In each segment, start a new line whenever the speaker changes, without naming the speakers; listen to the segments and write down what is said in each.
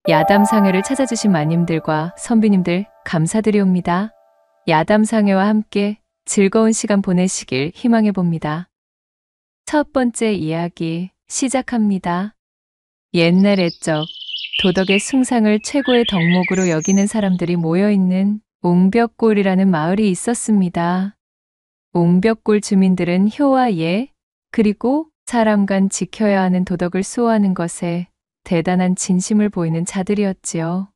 야담상회를 찾아주신 마님들과 선비님들 감사드리옵니다. 야담상회와 함께 즐거운 시간 보내시길 희망해 봅니다. 첫 번째 이야기 시작합니다. 옛날 옛적 도덕의 숭상을 최고의 덕목으로 여기는 사람들이 모여있는 옹벽골이라는 마을이 있었습니다. 옹벽골 주민들은 효와 예, 그리고 사람 간 지켜야 하는 도덕을 수호하는 것에 대단한 진심을 보이는 자들이었지요.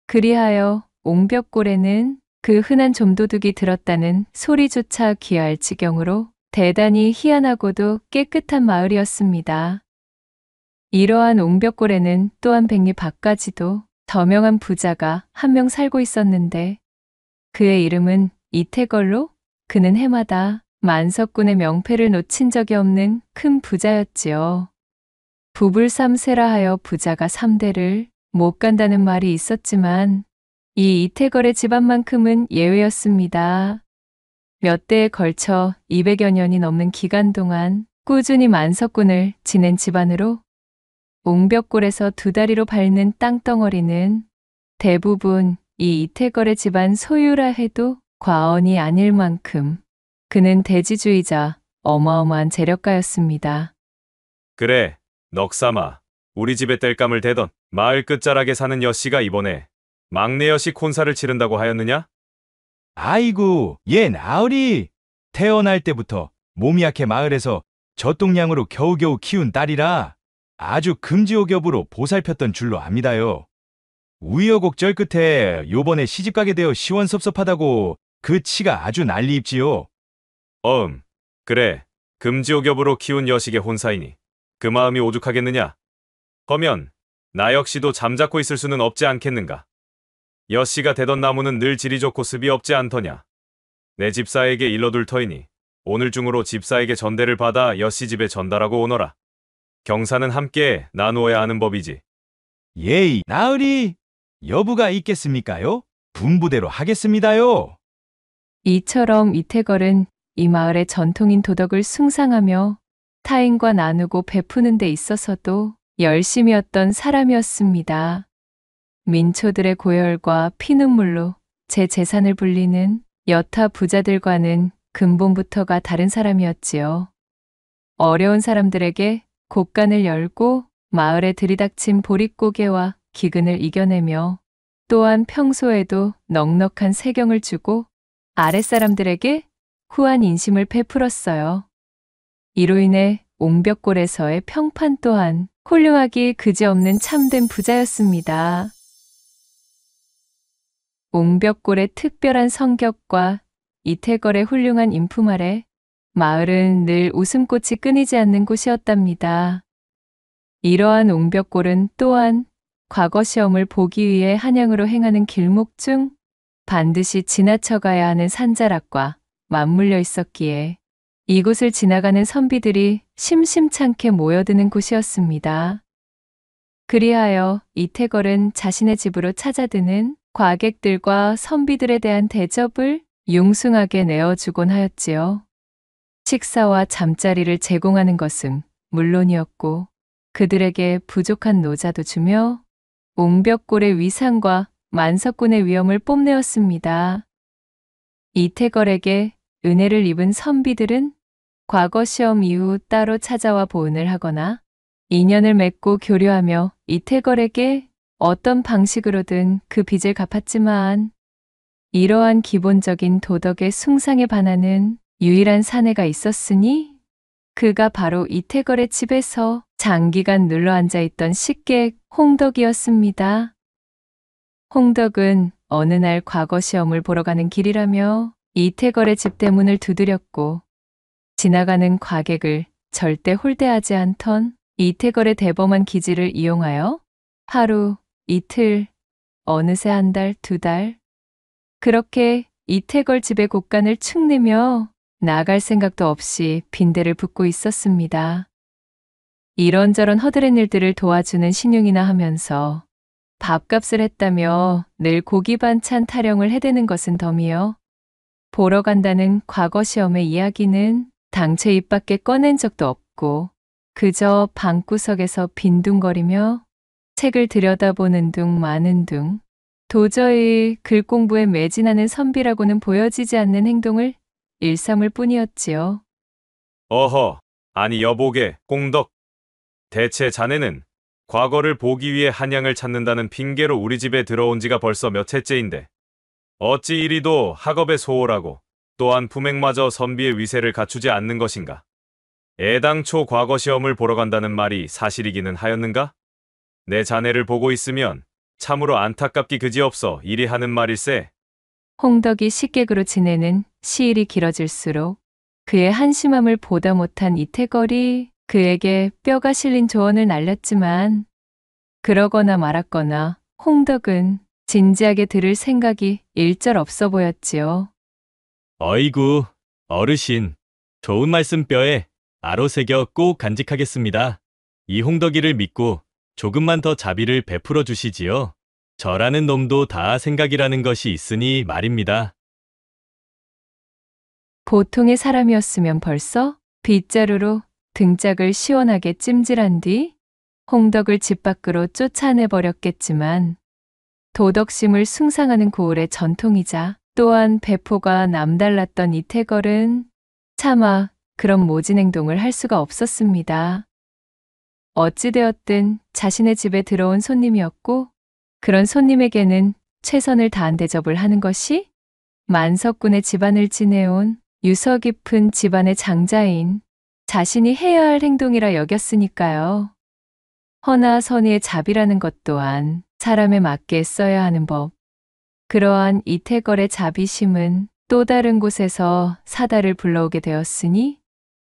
그리하여 옹벽골에는 그 흔한 좀도둑이 들었다는 소리조차 귀할 지경으로 대단히 희한하고도 깨끗한 마을이었습니다. 이러한 옹벽골에는 또한 백리 밖까지도 더명한 부자가 한 명 살고 있었는데 그의 이름은 이태걸로 그는 해마다 만석군의 명패를 놓친 적이 없는 큰 부자였지요. 부불삼세라 하여 부자가 3대를 못 간다는 말이 있었지만 이 이태걸의 집안만큼은 예외였습니다. 몇 대에 걸쳐 200여 년이 넘는 기간 동안 꾸준히 만석군을 지낸 집안으로 옹벽골에서 두 다리로 밟는 땅덩어리는 대부분 이 이태걸의 집안 소유라 해도 과언이 아닐 만큼 그는 대지주의자 어마어마한 재력가였습니다.
그래, 넉삼아. 우리 집에 땔감을 대던 마을 끝자락에 사는 여씨가 이번에 막내 여씨 콘사를 치른다고 하였느냐?
아이고, 얘 나으리. 태어날 때부터 몸이 약해 마을에서 젖동량으로 겨우겨우 키운 딸이라 아주 금지옥엽으로 보살폈던 줄로 압니다요. 우여곡절 끝에 요번에 시집가게 되어 시원섭섭하다고 그 치가 아주 난리 입지요.
그래. 금지옥엽으로 키운 여식의 혼사이니 그 마음이 오죽하겠느냐? 허면 나 역시도 잠자코 있을 수는 없지 않겠는가? 여씨가 대던 나무는 늘 질이 좋고 습이 없지 않더냐? 내 집사에게 일러둘 터이니 오늘 중으로 집사에게 전대를 받아 여씨 집에 전달하고 오너라. 경사는 함께 나누어야 하는 법이지.
예이, 나으리. 여부가 있겠습니까요? 분부대로 하겠습니다요.
이처럼 이태걸은 이 마을의 전통인 도덕을 숭상하며 타인과 나누고 베푸는 데 있어서도 열심이었던 사람이었습니다. 민초들의 고열과 피눈물로 제 재산을 불리는 여타 부자들과는 근본부터가 다른 사람이었지요. 어려운 사람들에게 곳간을 열고 마을에 들이닥친 보릿고개와 기근을 이겨내며 또한 평소에도 넉넉한 세경을 주고 아랫사람들에게 후한 인심을 베풀었어요. 이로 인해 옹벽골에서의 평판 또한 훌륭하기 그지없는 참된 부자였습니다. 옹벽골의 특별한 성격과 이태걸의 훌륭한 인품 아래 마을은 늘 웃음꽃이 끊이지 않는 곳이었답니다. 이러한 옹벽골은 또한 과거 시험을 보기 위해 한양으로 행하는 길목 중 반드시 지나쳐가야 하는 산자락과 맞물려 있었기에 이곳을 지나가는 선비들이 심심찮게 모여드는 곳이었습니다. 그리하여 이태걸은 자신의 집으로 찾아드는 과객들과 선비들에 대한 대접을 융숭하게 내어주곤 하였지요. 식사와 잠자리를 제공하는 것은 물론이었고 그들에게 부족한 노자도 주며 옹벽골의 위상과 만석군의 위엄을 뽐내었습니다. 이태걸에게 은혜를 입은 선비들은 과거 시험 이후 따로 찾아와 보은을 하거나 인연을 맺고 교류하며 이태걸에게 어떤 방식으로든 그 빚을 갚았지만 이러한 기본적인 도덕의 숭상에 반하는 유일한 사내가 있었으니 그가 바로 이태걸의 집에서 장기간 눌러앉아 있던 식객 홍덕이었습니다. 홍덕은 어느 날 과거 시험을 보러 가는 길이라며 이태걸의 집 대문을 두드렸고 지나가는 과객을 절대 홀대하지 않던 이태걸의 대범한 기질을 이용하여 하루, 이틀, 어느새 한 달, 두 달 그렇게 이태걸 집의 곳간을 축 내며 나갈 생각도 없이 빈대를 붓고 있었습니다. 이런저런 허드렛 일들을 도와주는 신용이나 하면서 밥값을 했다며 늘 고기 반찬 타령을 해대는 것은 덤이요. 보러 간다는 과거 시험의 이야기는 당최 입 밖에 꺼낸 적도 없고 그저 방구석에서 빈둥거리며 책을 들여다보는 둥 마는 둥. 도저히 글 공부에 매진하는 선비라고는 보여지지 않는 행동을 일삼을 뿐이었지요.
어허, 아니 여보게, 꽁덕. 대체 자네는 과거를 보기 위해 한양을 찾는다는 핑계로 우리 집에 들어온 지가 벌써 몇 해째인데 어찌 이리도 학업에 소홀하고 또한 품행마저 선비의 위세를 갖추지 않는 것인가? 애당초 과거 시험을 보러 간다는 말이 사실이기는 하였는가? 내 자네를 보고 있으면 참으로 안타깝기 그지없어 이리 하는 말일세.
홍덕이 식객으로 지내는 시일이 길어질수록 그의 한심함을 보다 못한 이태걸이 그에게 뼈가 실린 조언을 날렸지만 그러거나 말았거나 홍덕은 진지하게 들을 생각이 일절 없어 보였지요.
어이구, 어르신. 좋은 말씀 뼈에 아로 새겨 꼭 간직하겠습니다. 이 홍덕이를 믿고 조금만 더 자비를 베풀어 주시지요. 저라는 놈도 다 생각이라는 것이 있으니 말입니다.
보통의 사람이었으면 벌써 빗자루로 등짝을 시원하게 찜질한 뒤 홍덕을 집 밖으로 쫓아내버렸겠지만 도덕심을 숭상하는 고을의 전통이자 또한 배포가 남달랐던 이태걸은 차마 그런 모진 행동을 할 수가 없었습니다. 어찌되었든 자신의 집에 들어온 손님이었고 그런 손님에게는 최선을 다한 대접을 하는 것이 만석군의 집안을 지내온 유서 깊은 집안의 장자인 자신이 해야 할 행동이라 여겼으니까요. 허나 선의의 자비라는 것 또한 사람에 맞게 써야 하는 법. 그러한 이태걸의 자비심은 또 다른 곳에서 사다를 불러오게 되었으니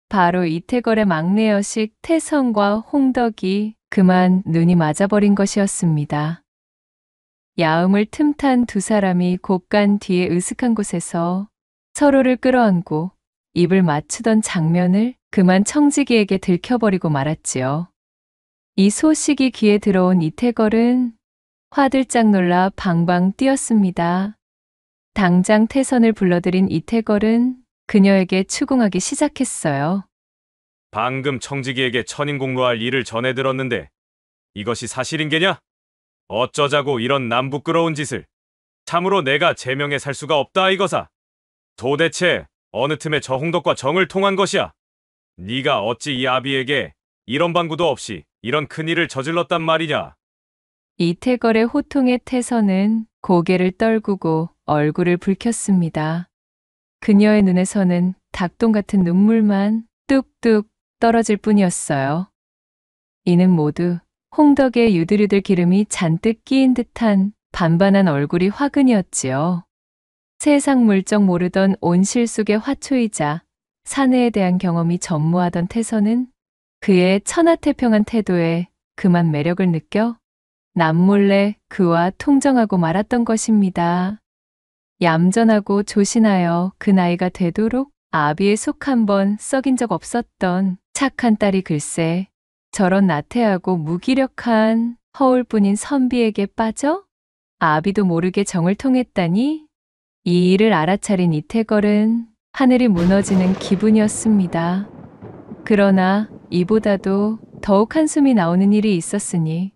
바로 이태걸의 막내 여식 태성과 홍덕이 그만 눈이 맞아버린 것이었습니다. 야음을 틈탄 두 사람이 곡간 뒤에 으슥한 곳에서 서로를 끌어안고 입을 맞추던 장면을 그만 청지기에게 들켜버리고 말았지요. 이 소식이 귀에 들어온 이태걸은 화들짝 놀라 방방 뛰었습니다. 당장 태선을 불러들인 이태걸은 그녀에게 추궁하기 시작했어요.
방금 청지기에게 천인공로할 일을 전해 들었는데 이것이 사실인 게냐? 어쩌자고 이런 남부끄러운 짓을. 참으로 내가 제명에 살 수가 없다 이거사. 도대체 어느 틈에 저 홍덕과 정을 통한 것이야? 네가 어찌 이 아비에게 이런 방구도 없이 이런 큰일을 저질렀단 말이냐?
이태걸의 호통에 태선은 고개를 떨구고 얼굴을 붉혔습니다. 그녀의 눈에서는 닭똥 같은 눈물만 뚝뚝 떨어질 뿐이었어요. 이는 모두 홍덕의 유들유들 기름이 잔뜩 끼인 듯한 반반한 얼굴이 화근이었지요. 세상 물정 모르던 온실 속의 화초이자 사내에 대한 경험이 전무하던 태선은 그의 천하태평한 태도에 그만 매력을 느껴 남몰래 그와 통정하고 말았던 것입니다. 얌전하고 조신하여 그 나이가 되도록 아비의 속 한 번 썩인 적 없었던 착한 딸이 글쎄 저런 나태하고 무기력한 허울뿐인 선비에게 빠져 아비도 모르게 정을 통했다니 이 일을 알아차린 이태걸은 하늘이 무너지는 기분이었습니다. 그러나 이보다도 더욱 한숨이 나오는 일이 있었으니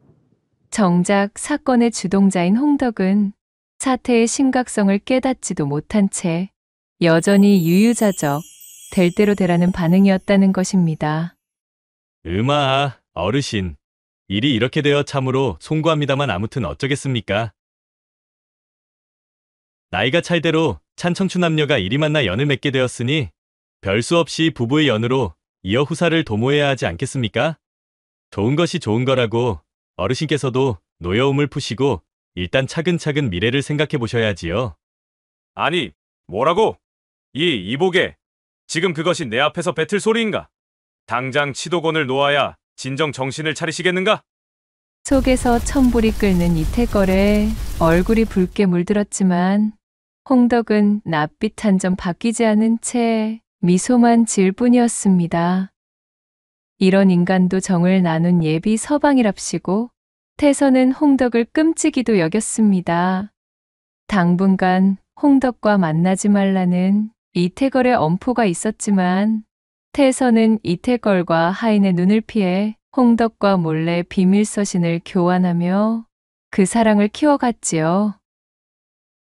정작 사건의 주동자인 홍덕은 사태의 심각성을 깨닫지도 못한 채 여전히 유유자적 될 대로 되라는 반응이었다는 것입니다.
어르신. 일이 이렇게 되어 참으로 송구합니다만 아무튼 어쩌겠습니까? 나이가 찰대로 찬 청춘 남녀가 이리 만나 연을 맺게 되었으니 별 수 없이 부부의 연으로 이어 후사를 도모해야 하지 않겠습니까? 좋은 것이 좋은 거라고 어르신께서도 노여움을 푸시고 일단 차근차근 미래를 생각해 보셔야지요.
아니, 뭐라고? 이 이복에 지금 그것이 내 앞에서 뱉을 소리인가? 당장 치도곤을 놓아야 진정 정신을 차리시겠는가?
속에서 천불이 끓는 이태걸의 얼굴이 붉게 물들었지만 홍덕은 낯빛 한 점 바뀌지 않은 채 미소만 지을 뿐이었습니다. 이런 인간도 정을 나눈 예비 서방이랍시고 태선은 홍덕을 끔찍이도 여겼습니다. 당분간 홍덕과 만나지 말라는 이태걸의 엄포가 있었지만 태선은 이태걸과 하인의 눈을 피해 홍덕과 몰래 비밀서신을 교환하며 그 사랑을 키워갔지요.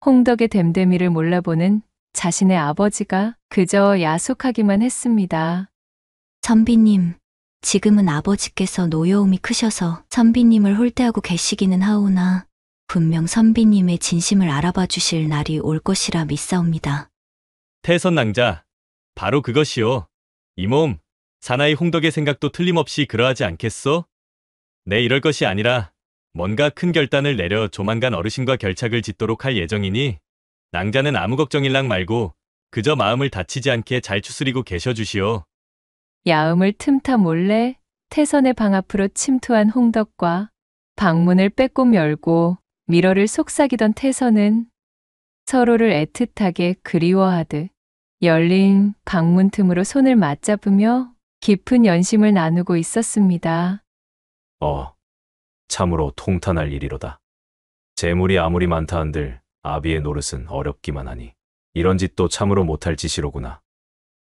홍덕의 됨됨이를 몰라보는 자신의 아버지가 그저 야속하기만 했습니다.
선비님, 지금은 아버지께서 노여움이 크셔서 선비님을 홀대하고 계시기는 하오나 분명 선비님의 진심을 알아봐 주실 날이 올 것이라 믿사옵니다.
태선 낭자, 바로 그것이요. 이 몸, 사나이 홍덕의 생각도 틀림없이 그러하지 않겠소? 내 이럴 것이 아니라 뭔가 큰 결단을 내려 조만간 어르신과 결착을 짓도록 할 예정이니 낭자는 아무 걱정일랑 말고 그저 마음을 다치지 않게 잘 추스리고 계셔 주시오.
야음을 틈타 몰래 태선의 방 앞으로 침투한 홍덕과 방문을 빼꼼 열고 미러를 속삭이던 태선은 서로를 애틋하게 그리워하듯 열린 방문 틈으로 손을 맞잡으며 깊은 연심을 나누고 있었습니다.
참으로 통탄할 일이로다. 재물이 아무리 많다 한들 아비의 노릇은 어렵기만 하니 이런 짓도 참으로 못할 짓이로구나.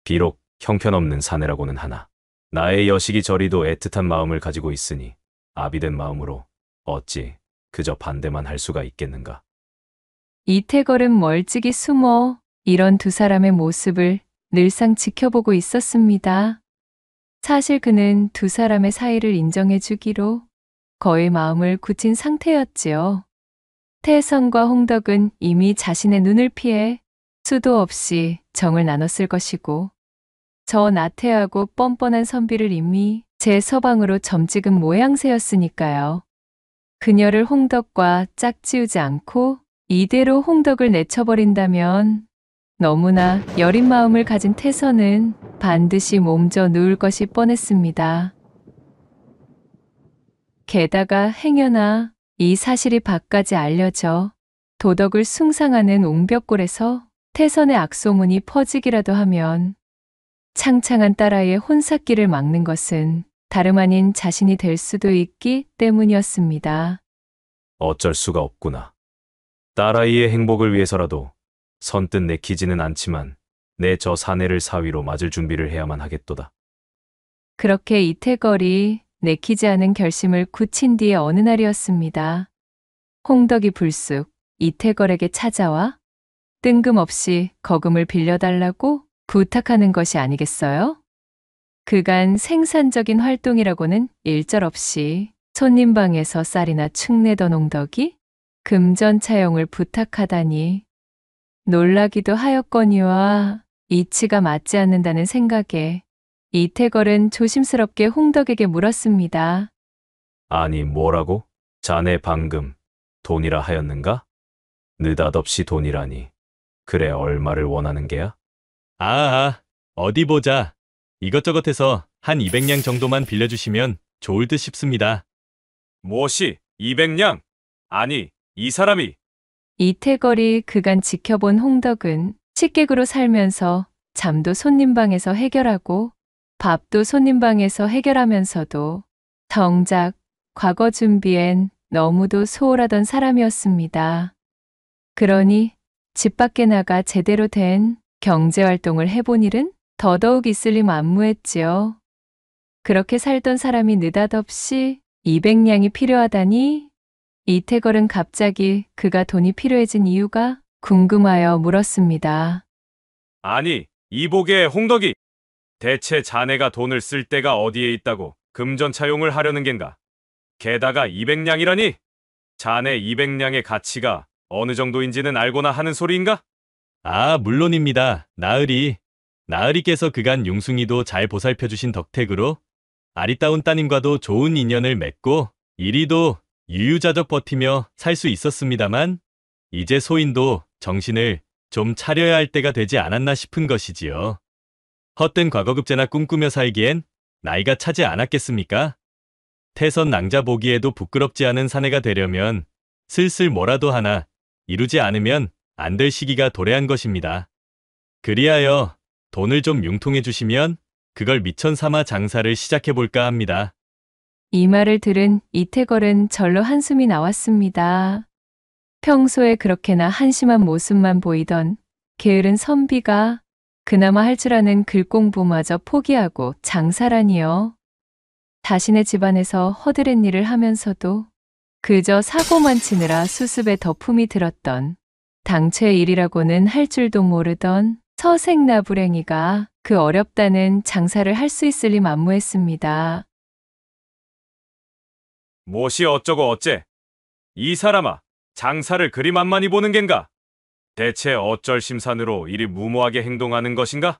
비록 형편없는 사내라고는 하나 나의 여식이 저리도 애틋한 마음을 가지고 있으니 아비된 마음으로 어찌 그저 반대만 할 수가 있겠는가.
이태걸은 멀찍이 숨어 이런 두 사람의 모습을 늘상 지켜보고 있었습니다. 사실 그는 두 사람의 사이를 인정해 주기로 거의 마음을 굳힌 상태였지요. 태선과 홍덕은 이미 자신의 눈을 피해 수도 없이 정을 나눴을 것이고 저 나태하고 뻔뻔한 선비를 이미 제 서방으로 점찍은 모양새였으니까요. 그녀를 홍덕과 짝지우지 않고 이대로 홍덕을 내쳐버린다면 너무나 여린 마음을 가진 태선은 반드시 몸져 누울 것이 뻔했습니다. 게다가 행여나 이 사실이 밖까지 알려져 도덕을 숭상하는 옹벽골에서 태선의 악소문이 퍼지기라도 하면 창창한 딸아이의 혼삿길을 막는 것은 다름 아닌 자신이 될 수도 있기 때문이었습니다.
어쩔 수가 없구나. 딸아이의 행복을 위해서라도 선뜻 내키지는 않지만 내 저 사내를 사위로 맞을 준비를 해야만 하겠도다.
그렇게 이태걸이 내키지 않은 결심을 굳힌 뒤의 어느 날이었습니다. 홍덕이 불쑥 이태걸에게 찾아와 뜬금없이 거금을 빌려달라고 부탁하는 것이 아니겠어요? 그간 생산적인 활동이라고는 일절없이 손님방에서 쌀이나 축내던 홍덕이 금전차용을 부탁하다니 놀라기도 하였거니와 이치가 맞지 않는다는 생각에 이태걸은 조심스럽게 홍덕에게 물었습니다.
아니 뭐라고? 자네 방금 돈이라 하였는가? 느닷없이 돈이라니. 그래 얼마를 원하는 게야?
어디 보자. 이것저것 해서 한 200냥 정도만 빌려주시면 좋을 듯 싶습니다.
무엇이 200냥? 아니 이 사람이
이태걸이 그간 지켜본 홍덕은 식객으로 살면서 잠도 손님방에서 해결하고 밥도 손님방에서 해결하면서도 정작 과거 준비엔 너무도 소홀하던 사람이었습니다. 그러니 집 밖에 나가 제대로 된 경제활동을 해본 일은 더더욱 있을 리 만무했지요. 그렇게 살던 사람이 느닷없이 200냥이 필요하다니 이태걸은 갑자기 그가 돈이 필요해진 이유가 궁금하여 물었습니다.
아니 이복의 홍덕이 대체 자네가 돈을 쓸 데가 어디에 있다고 금전차용을 하려는 겐가? 게다가 200냥이라니? 자네 200냥의 가치가 어느 정도인지는 알고나 하는 소리인가?
물론입니다. 나으리께서 그간 융숭이도 잘 보살펴주신 덕택으로 아리따운 따님과도 좋은 인연을 맺고 이리도 유유자적 버티며 살 수 있었습니다만 이제 소인도 정신을 좀 차려야 할 때가 되지 않았나 싶은 것이지요. 헛된 과거급제나 꿈꾸며 살기엔 나이가 차지 않았겠습니까? 태선 낭자 보기에도 부끄럽지 않은 사내가 되려면 슬슬 뭐라도 하나 이루지 않으면 안 될 시기가 도래한 것입니다. 그리하여 돈을 좀 융통해 주시면 그걸 미천 삼아 장사를 시작해볼까 합니다.
이 말을 들은 이태걸은 절로 한숨이 나왔습니다. 평소에 그렇게나 한심한 모습만 보이던 게으른 선비가 그나마 할 줄 아는 글공부마저 포기하고 장사라니요. 자신의 집안에서 허드렛 일을 하면서도 그저 사고만 치느라 수습에 더 품이 들었던 당최 일이라고는 할 줄도 모르던 서생나부랭이가 그 어렵다는 장사를 할 수 있을 리 만무했습니다.
무엇이 어쩌고 어째? 이 사람아, 장사를 그리 만만히 보는 겐가? 대체 어쩔 심산으로 이리 무모하게 행동하는 것인가?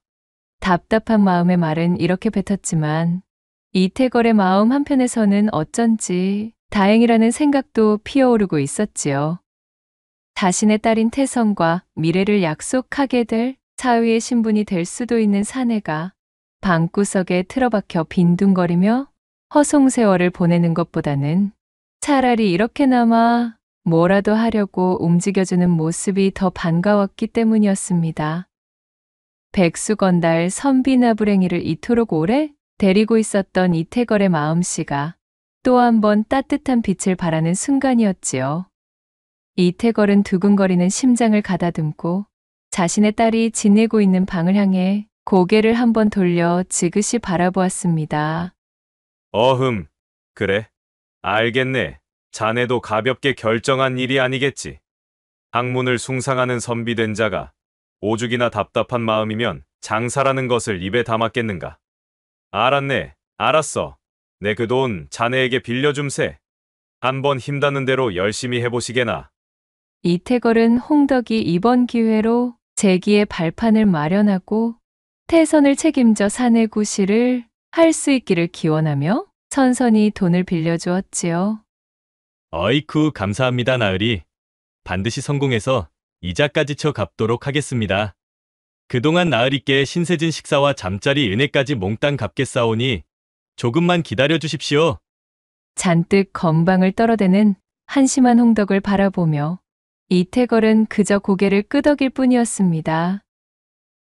답답한 마음의 말은 이렇게 뱉었지만 이태걸의 마음 한편에서는 어쩐지 다행이라는 생각도 피어오르고 있었지요. 자신의 딸인 태선과 미래를 약속하게 될 사위의 신분이 될 수도 있는 사내가 방구석에 틀어박혀 빈둥거리며 허송세월을 보내는 것보다는 차라리 이렇게나마 뭐라도 하려고 움직여주는 모습이 더 반가웠기 때문이었습니다. 백수건달 선비나부랭이를 이토록 오래 데리고 있었던 이태걸의 마음씨가 또 한 번 따뜻한 빛을 발하는 순간이었지요. 이태걸은 두근거리는 심장을 가다듬고 자신의 딸이 지내고 있는 방을 향해 고개를 한번 돌려 지그시 바라보았습니다.
어흠, 그래. 알겠네. 자네도 가볍게 결정한 일이 아니겠지. 학문을 숭상하는 선비된 자가 오죽이나 답답한 마음이면 장사라는 것을 입에 담았겠는가. 알았네. 알았어. 내 그 돈 자네에게 빌려줌세. 한번 힘닿는 대로 열심히 해보시게나.
이태걸은 홍덕이 이번 기회로 재기의 발판을 마련하고 태선을 책임져 사내 구실을 할 수 있기를 기원하며 천선히 돈을 빌려주었지요.
어이쿠 감사합니다 나으리. 반드시 성공해서 이자까지 쳐 갚도록 하겠습니다. 그동안 나으리께 신세진 식사와 잠자리 은혜까지 몽땅 갚겠사오니 조금만 기다려 주십시오.
잔뜩 건방을 떨어대는 한심한 홍덕을 바라보며 이태걸은 그저 고개를 끄덕일 뿐이었습니다.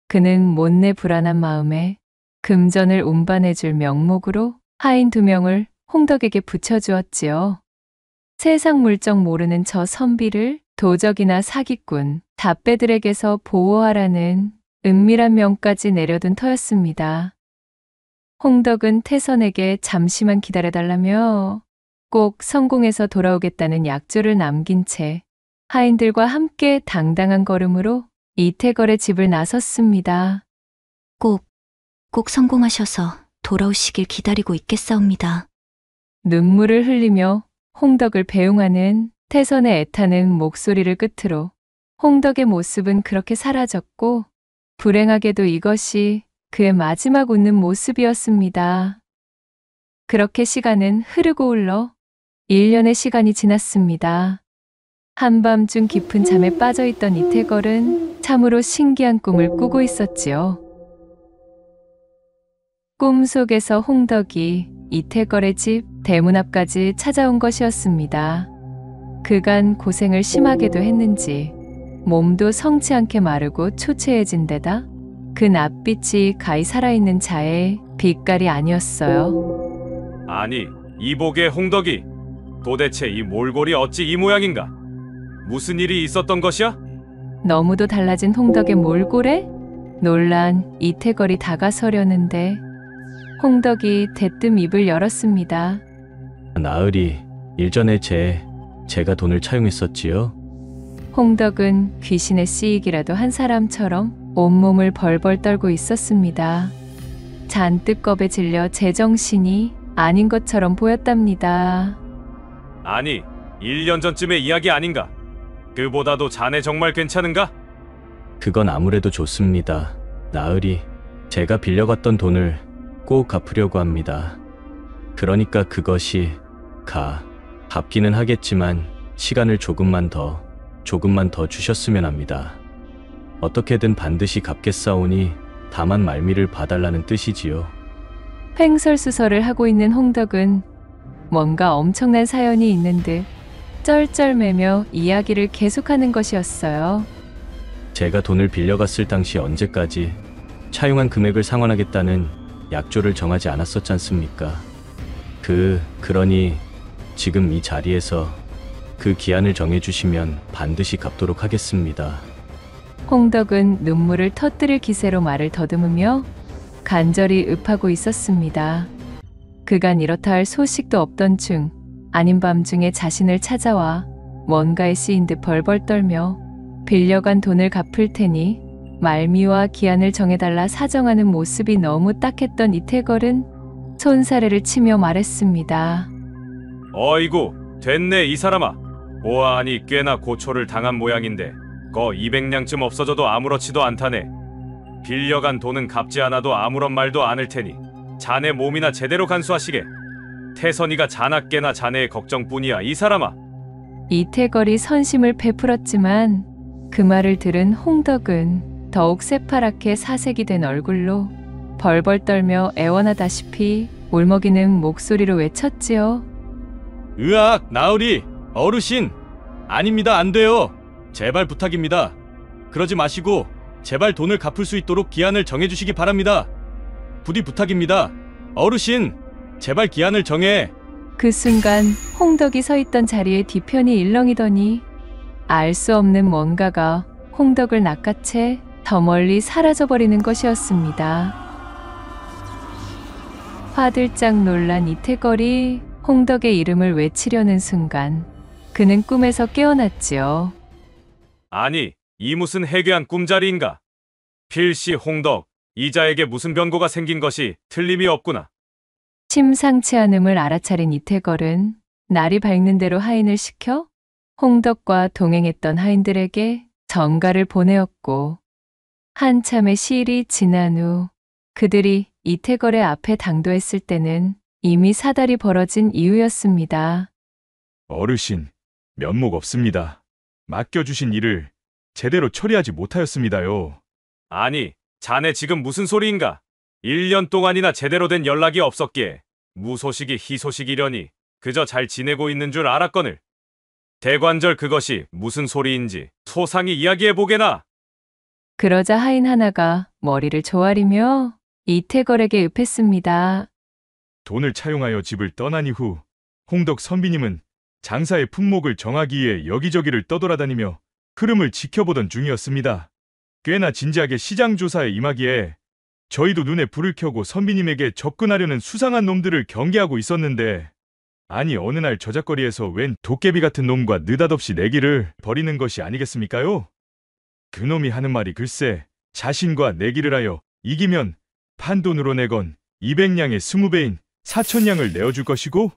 그는 못내 불안한 마음에 금전을 운반해줄 명목으로 하인 2명을 홍덕에게 붙여주었지요. 세상 물정 모르는 저 선비를 도적이나 사기꾼, 잡배들에게서 보호하라는 은밀한 명까지 내려둔 터였습니다. 홍덕은 태선에게 잠시만 기다려달라며 꼭 성공해서 돌아오겠다는 약조를 남긴 채 하인들과 함께 당당한 걸음으로 이태걸의 집을 나섰습니다.
꼭 성공하셔서 돌아오시길 기다리고 있겠사옵니다.
눈물을 흘리며 홍덕을 배웅하는 태선의 애타는 목소리를 끝으로 홍덕의 모습은 그렇게 사라졌고 불행하게도 이것이 그의 마지막 웃는 모습이었습니다. 그렇게 시간은 흐르고 흘러 1년의 시간이 지났습니다. 한밤중 깊은 잠에 빠져있던 이태걸은 참으로 신기한 꿈을 꾸고 있었지요. 꿈속에서 홍덕이 이태걸의 집 대문 앞까지 찾아온 것이었습니다. 그간 고생을 심하게도 했는지 몸도 성치 않게 마르고 초췌해진 데다 그 낯빛이 가히 살아있는 자의 빛깔이 아니었어요.
아니, 이복의 홍덕이 도대체 이 몰골이 어찌 이 모양인가? 무슨 일이 있었던 것이야?
너무도 달라진 홍덕의 몰골에 놀란 이태걸이 다가서려는데 홍덕이 대뜸 입을 열었습니다.
나으리, 일전에 제가 돈을 차용했었지요.
홍덕은 귀신에 쓰이기라도 한 사람처럼 온몸을 벌벌 떨고 있었습니다. 잔뜩 겁에 질려 제정신이 아닌 것처럼 보였답니다.
아니, 1년 전쯤의 이야기 아닌가? 그보다도 자네 정말 괜찮은가?
그건 아무래도 좋습니다. 나으리, 제가 빌려갔던 돈을 꼭 갚으려고 합니다. 그러니까 그것이 갚기는 하겠지만 시간을 조금만 더 주셨으면 합니다. 어떻게든 반드시 갚겠사오니 다만 말미를 봐달라는 뜻이지요.
횡설수설을 하고 있는 홍덕은 뭔가 엄청난 사연이 있는 듯 쩔쩔매며 이야기를 계속하는 것이었어요.
제가 돈을 빌려갔을 당시 언제까지 차용한 금액을 상환하겠다는 약조를 정하지 않았었지 않습니까? 그러니 지금 이 자리에서 그 기한을 정해주시면 반드시 갚도록 하겠습니다.
홍덕은 눈물을 터뜨릴 기세로 말을 더듬으며 간절히 읍하고 있었습니다. 그간 이렇다 할 소식도 없던 중 아닌 밤중에 자신을 찾아와 뭔가에 쓰인 듯 벌벌 떨며 빌려간 돈을 갚을 테니 말미와 기한을 정해달라 사정하는 모습이 너무 딱했던 이태걸은 손사래를 치며 말했습니다.
어이구, 됐네 이 사람아. 보아하니 꽤나 고초를 당한 모양인데 거 200냥쯤 없어져도 아무렇지도 않다네. 빌려간 돈은 갚지 않아도 아무런 말도 않을 테니 자네 몸이나 제대로 간수하시게. 태선이가 자나깨나 자네의 걱정뿐이야 이 사람아.
이태걸이 선심을 베풀었지만 그 말을 들은 홍덕은 더욱 새파랗게 사색이 된 얼굴로 벌벌 떨며 애원하다시피 울먹이는 목소리로 외쳤지요.
으악, 나으리, 어르신. 아닙니다, 안 돼요. 제발 부탁입니다. 그러지 마시고 제발 돈을 갚을 수 있도록 기한을 정해주시기 바랍니다. 부디 부탁입니다. 어르신, 제발 기한을 정해.
그 순간 홍덕이 서 있던 자리에 뒤편이 일렁이더니 알 수 없는 뭔가가 홍덕을 낚아채 더 멀리 사라져버리는 것이었습니다. 화들짝 놀란 이태걸이 홍덕의 이름을 외치려는 순간 그는 꿈에서 깨어났지요.
아니, 이 무슨 해괴한 꿈자리인가? 필시 홍덕, 이자에게 무슨 변고가 생긴 것이 틀림이 없구나.
심상치 않음을 알아차린 이태걸은 날이 밝는 대로 하인을 시켜 홍덕과 동행했던 하인들에게 전가를 보내었고 한참의 시일이 지난 후 그들이 이태걸의 앞에 당도했을 때는 이미 사달이 벌어진 이후였습니다.
어르신, 면목 없습니다. 맡겨주신 일을 제대로 처리하지 못하였습니다요.
아니, 자네 지금 무슨 소리인가? 1년 동안이나 제대로 된 연락이 없었기에 무소식이 희소식이려니 그저 잘 지내고 있는 줄 알았거늘. 대관절 그것이 무슨 소리인지 소상히 이야기해보게나.
그러자 하인 하나가 머리를 조아리며 이태걸에게 읍했습니다.
돈을 차용하여 집을 떠난 이후 홍덕 선비님은 장사의 품목을 정하기 위해 여기저기를 떠돌아다니며 흐름을 지켜보던 중이었습니다. 꽤나 진지하게 시장 조사에 임하기에 저희도 눈에 불을 켜고 선비님에게 접근하려는 수상한 놈들을 경계하고 있었는데, 아니 어느 날 저작거리에서 웬 도깨비 같은 놈과 느닷없이 내기를 벌이는 것이 아니겠습니까요? 그놈이 하는 말이 글쎄 자신과 내기를 하여 이기면 판돈으로 내건 200냥의 20배인 4,000냥을 내어줄 것이고,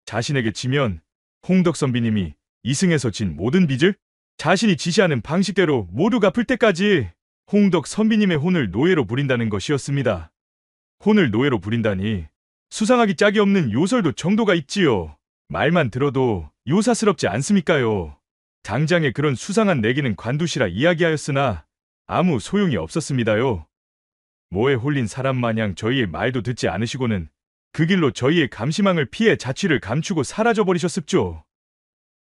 자신에게 지면 홍덕 선비님이 이승에서 진 모든 빚을 자신이 지시하는 방식대로 모두 갚을 때까지 홍덕 선비님의 혼을 노예로 부린다는 것이었습니다. 혼을 노예로 부린다니 수상하기 짝이 없는 요설도 정도가 있지요. 말만 들어도 요사스럽지 않습니까요? 당장에 그런 수상한 내기는 관두시라 이야기하였으나 아무 소용이 없었습니다요. 뭐에 홀린 사람 마냥 저희의 말도 듣지 않으시고는 그 길로 저희의 감시망을 피해 자취를 감추고 사라져버리셨습죠.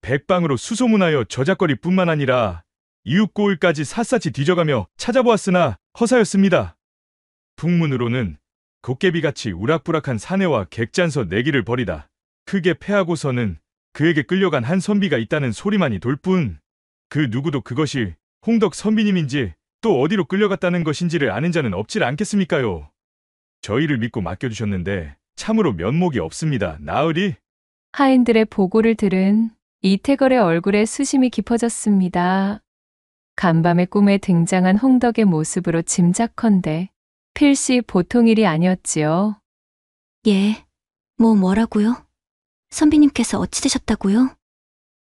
백방으로 수소문하여 저작거리뿐만 아니라 이웃고을까지 샅샅이 뒤져가며 찾아보았으나 허사였습니다. 풍문으로는 도깨비같이 우락부락한 사내와 객잔서 내기를 벌이다 크게 패하고서는 그에게 끌려간 한 선비가 있다는 소리만이 돌 뿐, 그 누구도 그것이 홍덕 선비님인지 또 어디로 끌려갔다는 것인지를 아는 자는 없질 않겠습니까요? 저희를 믿고 맡겨주셨는데 참으로 면목이 없습니다. 나으리.
하인들의 보고를 들은 이태걸의 얼굴에 수심이 깊어졌습니다. 간밤의 꿈에 등장한 홍덕의 모습으로 짐작컨대 필시 보통 일이 아니었지요.
예, 뭐라고요? 선비님께서 어찌 되셨다고요?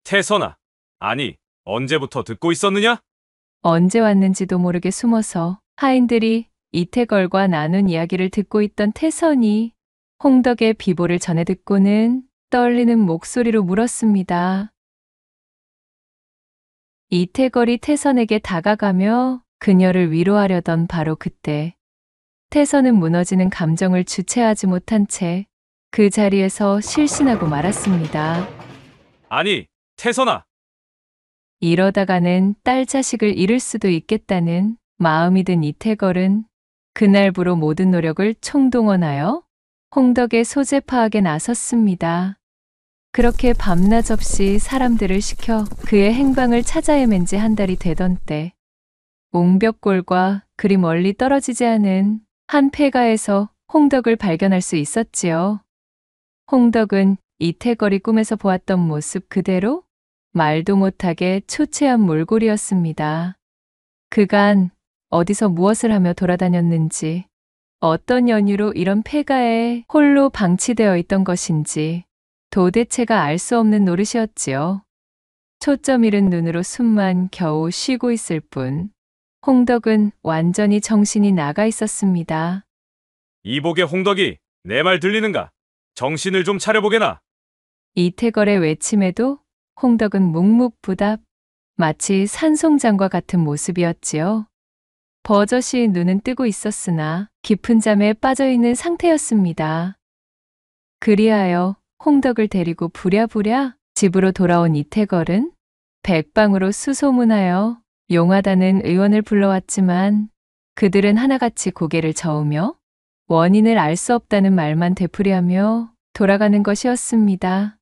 태선아, 아니, 언제부터 듣고 있었느냐?
언제 왔는지도 모르게 숨어서 하인들이 이태걸과 나눈 이야기를 듣고 있던 태선이 홍덕의 비보를 전해 듣고는 떨리는 목소리로 물었습니다. 이태걸이 태선에게 다가가며 그녀를 위로하려던 바로 그때 태선은 무너지는 감정을 주체하지 못한 채 그 자리에서 실신하고 말았습니다.
아니, 태선아!
이러다가는 딸 자식을 잃을 수도 있겠다는 마음이 든 이태걸은 그날부로 모든 노력을 총동원하여 홍덕의 소재 파악에 나섰습니다. 그렇게 밤낮 없이 사람들을 시켜 그의 행방을 찾아 헤맨 지 한 달이 되던 때, 옹벽골과 그리 멀리 떨어지지 않은 한 폐가에서 홍덕을 발견할 수 있었지요. 홍덕은 이태걸이 꿈에서 보았던 모습 그대로 말도 못하게 초췌한 몰골이었습니다. 그간 어디서 무엇을 하며 돌아다녔는지, 어떤 연유로 이런 폐가에 홀로 방치되어 있던 것인지 도대체가 알 수 없는 노릇이었지요. 초점 잃은 눈으로 숨만 겨우 쉬고 있을 뿐 홍덕은 완전히 정신이 나가 있었습니다.
이복의 홍덕이 내 말 들리는가? 정신을 좀 차려보게나.
이태걸의 외침에도 홍덕은 묵묵부답, 마치 산송장과 같은 모습이었지요. 버젓이 눈은 뜨고 있었으나 깊은 잠에 빠져있는 상태였습니다. 그리하여 홍덕을 데리고 부랴부랴 집으로 돌아온 이태걸은 백방으로 수소문하여 용하다는 의원을 불러왔지만 그들은 하나같이 고개를 저으며 원인을 알 수 없다는 말만 되풀이하며 돌아가는 것이었습니다.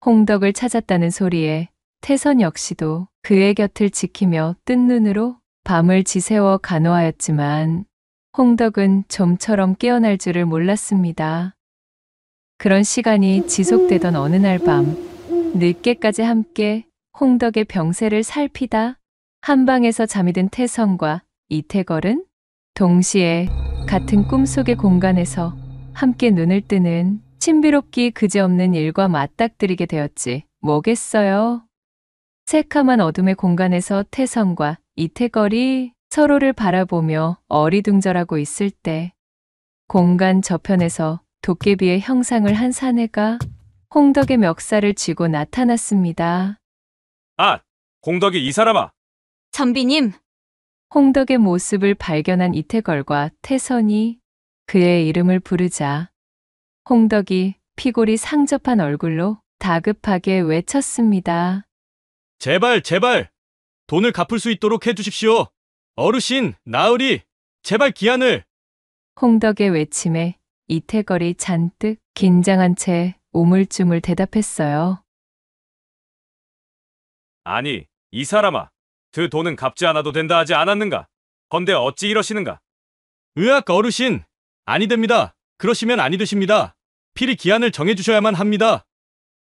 홍덕을 찾았다는 소리에 태선 역시도 그의 곁을 지키며 뜬 눈으로 밤을 지새워 간호하였지만 홍덕은 좀처럼 깨어날 줄을 몰랐습니다. 그런 시간이 지속되던 어느 날 밤, 늦게까지 함께 홍덕의 병세를 살피다 한방에서 잠이 든 태선과 이태걸은 동시에 같은 꿈속의 공간에서 함께 눈을 뜨는 신비롭기 그지없는 일과 맞닥뜨리게 되었지 뭐겠어요. 새카만 어둠의 공간에서 태선과 이태걸이 서로를 바라보며 어리둥절하고 있을 때 공간 저편에서 도깨비의 형상을 한 사내가 홍덕의 멱살을 쥐고 나타났습니다.
아, 홍덕이 이 사람아.
선비님,
홍덕의 모습을 발견한 이태걸과 태선이 그의 이름을 부르자 홍덕이 피골이 상접한 얼굴로 다급하게 외쳤습니다.
제발, 제발! 돈을 갚을 수 있도록 해주십시오. 어르신, 나으리, 제발 기한을!
홍덕의 외침에 이태걸이 잔뜩 긴장한 채 우물쭈물 대답했어요.
아니, 이 사람아. 그 돈은 갚지 않아도 된다 하지 않았는가? 헌데 어찌 이러시는가?
으악, 어르신! 아니 됩니다. 그러시면 아니 되십니다. 필히 기한을 정해주셔야만 합니다.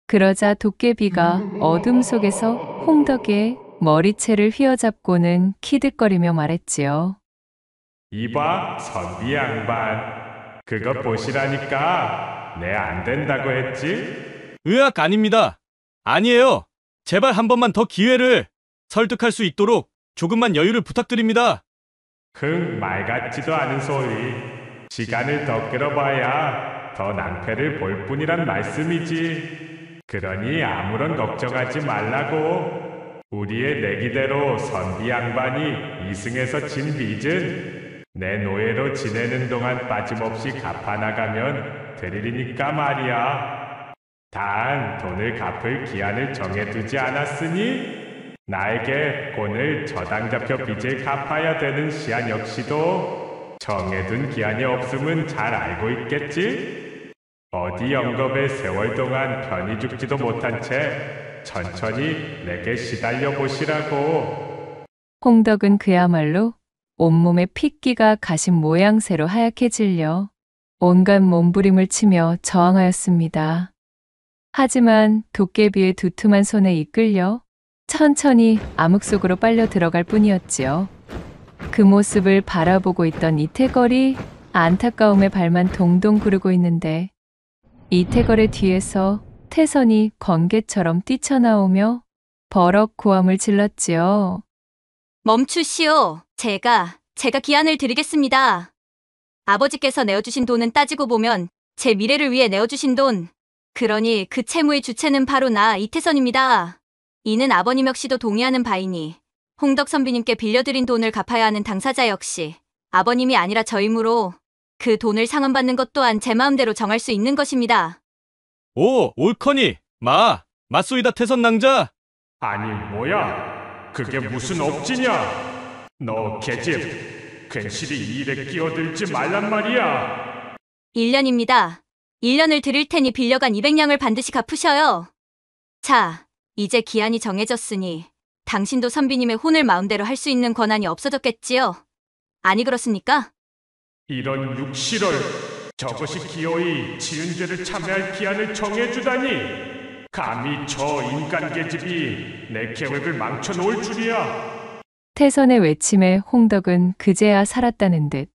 그러자 도깨비가 어둠 속에서 홍덕의 머리채를 휘어잡고는 키득거리며 말했지요.
이봐, 선비 양반. 그거 보시라니까. 내 안 된다고 했지?
으악, 아닙니다. 아니에요. 제발 한 번만 더 기회를 설득할 수 있도록 조금만 여유를 부탁드립니다.
말 같지도 않은 소리. 시간을 더 끌어봐야 더 낭패를 볼 뿐이란 말씀이지. 그러니 아무런 걱정하지 말라고. 우리의 내기대로 선비 양반이 이승에서 진 빚은 내 노예로 지내는 동안 빠짐없이 갚아나가면 되리니까 말이야. 단 돈을 갚을 기한을 정해두지 않았으니 나에게 오늘 저당 잡혀 빚을 갚아야 되는 시한 역시도 정해둔 기한이 없음은 잘 알고 있겠지? 어디 영겁의 세월 동안 편히 죽지도 못한 채 천천히 내게 시달려 보시라고.
홍덕은 그야말로 온몸에 핏기가 가신 모양새로 하얗게 질려 온갖 몸부림을 치며 저항하였습니다. 하지만 도깨비의 두툼한 손에 이끌려 천천히 암흑 속으로 빨려 들어갈 뿐이었지요. 그 모습을 바라보고 있던 이태걸이 안타까움에 발만 동동 구르고 있는데 이태걸의 뒤에서 태선이 번개처럼 뛰쳐나오며 버럭 고함을 질렀지요.
멈추시오. 제가 기한을 드리겠습니다. 아버지께서 내어주신 돈은 따지고 보면 제 미래를 위해 내어주신 돈. 그러니 그 채무의 주체는 바로 나 이태선입니다. 이는 아버님 역시도 동의하는 바이니 홍덕 선비님께 빌려드린 돈을 갚아야 하는 당사자 역시 아버님이 아니라 저이므로 그 돈을 상환받는 것 또한 제 마음대로 정할 수 있는 것입니다.
오, 옳거니! 맞소이다 태선 낭자!
아니 뭐야? 그게 무슨 억지냐? 너 계집, 괜시리 이 일에 끼어들지 말란 말이야.
1년입니다. 1년을 드릴 테니 빌려간 200냥을 반드시 갚으셔요. 자, 이제 기한이 정해졌으니 당신도 선비님의 혼을 마음대로 할 수 있는 권한이 없어졌겠지요? 아니 그렇습니까?
이런 육실을 저것이 기어이 지은 죄를 참회할 기한을 정해주다니. 감히 저 인간 계집이 내 계획을 망쳐놓을 줄이야.
태선의 외침에 홍덕은 그제야 살았다는 듯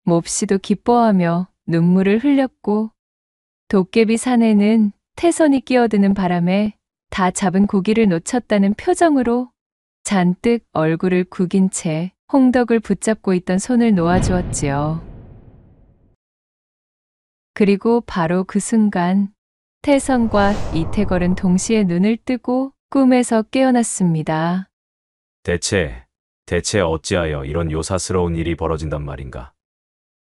몹시도 기뻐하며 눈물을 흘렸고, 도깨비 사내는 태선이 끼어드는 바람에 다 잡은 고기를 놓쳤다는 표정으로 잔뜩 얼굴을 구긴 채 홍덕을 붙잡고 있던 손을 놓아주었지요. 그리고 바로 그 순간 태선과 이태걸은 동시에 눈을 뜨고 꿈에서 깨어났습니다.
대체 어찌하여 이런 요사스러운 일이 벌어진단 말인가?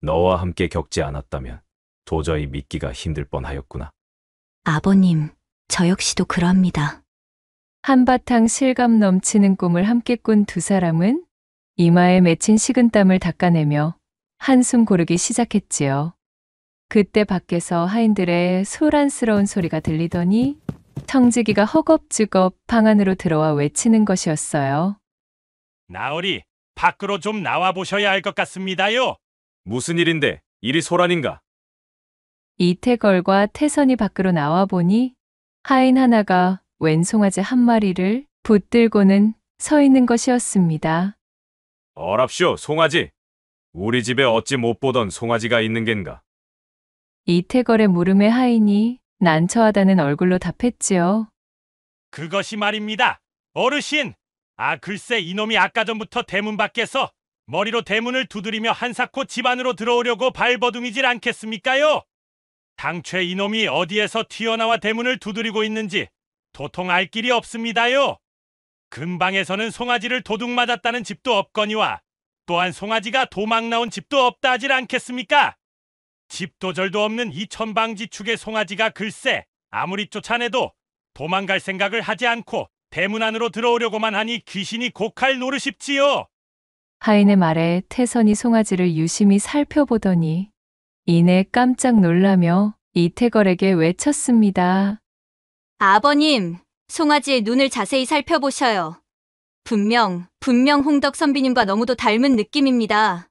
너와 함께 겪지 않았다면 도저히 믿기가 힘들 뻔하였구나.
아버님, 저 역시도 그러합니다.
한바탕 실감 넘치는 꿈을 함께 꾼 두 사람은 이마에 맺힌 식은땀을 닦아내며 한숨 고르기 시작했지요. 그때 밖에서 하인들의 소란스러운 소리가 들리더니 청지기가 허겁지겁 방 안으로 들어와 외치는 것이었어요.
나으리, 밖으로 좀 나와 보셔야 할 것 같습니다요.
무슨 일인데 일이 소란인가?
이태걸과 태선이 밖으로 나와 보니 하인 하나가 웬 송아지 한 마리를 붙들고는 서 있는 것이었습니다.
어랍쇼, 송아지. 우리 집에 어찌 못 보던 송아지가 있는 겐가?
이태걸의 물음에 하인이 난처하다는 얼굴로 답했지요.
그것이 말입니다. 어르신! 글쎄 이놈이 아까 전부터 대문 밖에서 머리로 대문을 두드리며 한사코 집 안으로 들어오려고 발버둥이질 않겠습니까요? 당최 이놈이 어디에서 튀어나와 대문을 두드리고 있는지 도통 알 길이 없습니다요. 근방에서는 송아지를 도둑 맞았다는 집도 없거니와 또한 송아지가 도망 나온 집도 없다 하질 않겠습니까? 집도절도 없는 이 천방지축의 송아지가 글쎄 아무리 쫓아내도 도망갈 생각을 하지 않고 대문 안으로 들어오려고만 하니 귀신이 곡할 노릇입지요.
하인의 말에 태선이 송아지를 유심히 살펴보더니 이내 깜짝 놀라며 이태걸에게 외쳤습니다.
아버님, 송아지의 눈을 자세히 살펴보셔요. 분명 홍덕 선비님과 너무도 닮은 느낌입니다.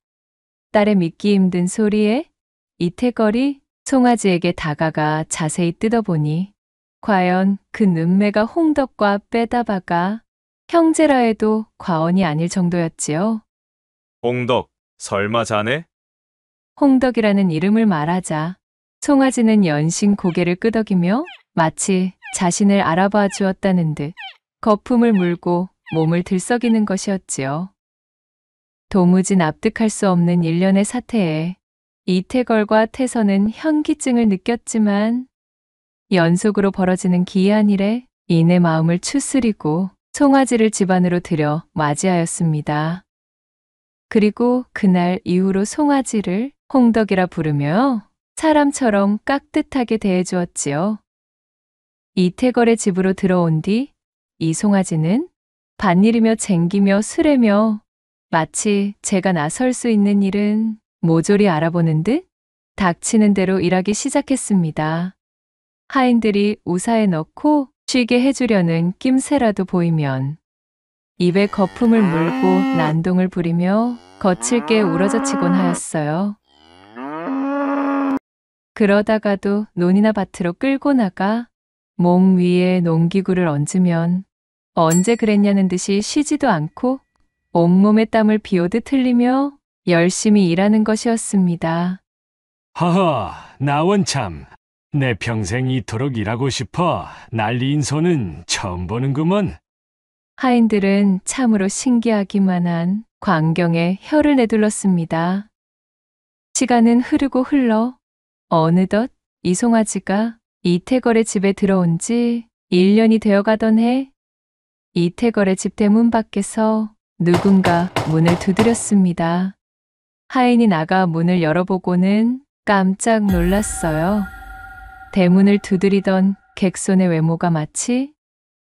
딸의 믿기 힘든 소리에 이태걸이 송아지에게 다가가 자세히 뜯어보니 과연 그 눈매가 홍덕과 빼다바가 형제라 해도 과언이 아닐 정도였지요.
홍덕, 설마 자네?
홍덕이라는 이름을 말하자 송아지는 연신 고개를 끄덕이며 마치 자신을 알아봐 주었다는 듯 거품을 물고 몸을 들썩이는 것이었지요. 도무지 납득할 수 없는 일련의 사태에 이태걸과 태선은 현기증을 느꼈지만 연속으로 벌어지는 기이한 일에 이내 마음을 추스리고 송아지를 집 안으로 들여 맞이하였습니다. 그리고 그날 이후로 송아지를 홍덕이라 부르며 사람처럼 깍듯하게 대해주었지요. 이태걸의 집으로 들어온 뒤 이 송아지는 밭일이며 쟁기며 수레며 마치 제가 나설 수 있는 일은 모조리 알아보는 듯 닥치는 대로 일하기 시작했습니다. 하인들이 우사에 넣고 쉬게 해주려는 낌새라도 보이면 입에 거품을 물고 난동을 부리며 거칠게 우러져치곤 하였어요. 그러다가도 논이나 밭으로 끌고 나가 몸 위에 농기구를 얹으면 언제 그랬냐는 듯이 쉬지도 않고 온몸에 땀을 비오듯 흘리며 열심히 일하는 것이었습니다.
하하, 나원 참. 내 평생 이토록 일하고 싶어 난리인 손은 처음 보는구먼.
하인들은 참으로 신기하기만 한 광경에 혀를 내둘렀습니다. 시간은 흐르고 흘러 어느덧 이 송아지가 이태걸의 집에 들어온 지 1년이 되어가던 해 이태걸의 집 대문 밖에서 누군가 문을 두드렸습니다. 하인이 나가 문을 열어보고는 깜짝 놀랐어요. 대문을 두드리던 객손의 외모가 마치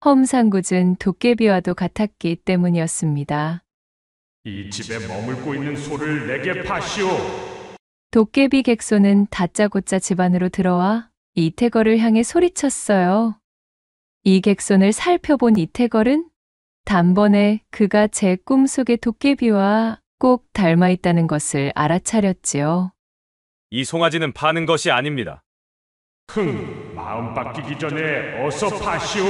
험상궂은 도깨비와도 같았기 때문이었습니다.
이 집에 머물고 있는 소를 내게 파시오.
도깨비 객손은 다짜고짜 집 안으로 들어와 이태걸을 향해 소리쳤어요. 이 객손을 살펴본 이태걸은 단번에 그가 제 꿈속의 도깨비와 꼭 닮아 있다는 것을 알아차렸지요.
이 송아지는 파는 것이 아닙니다.
마음 바뀌기 전에 어서 파시오.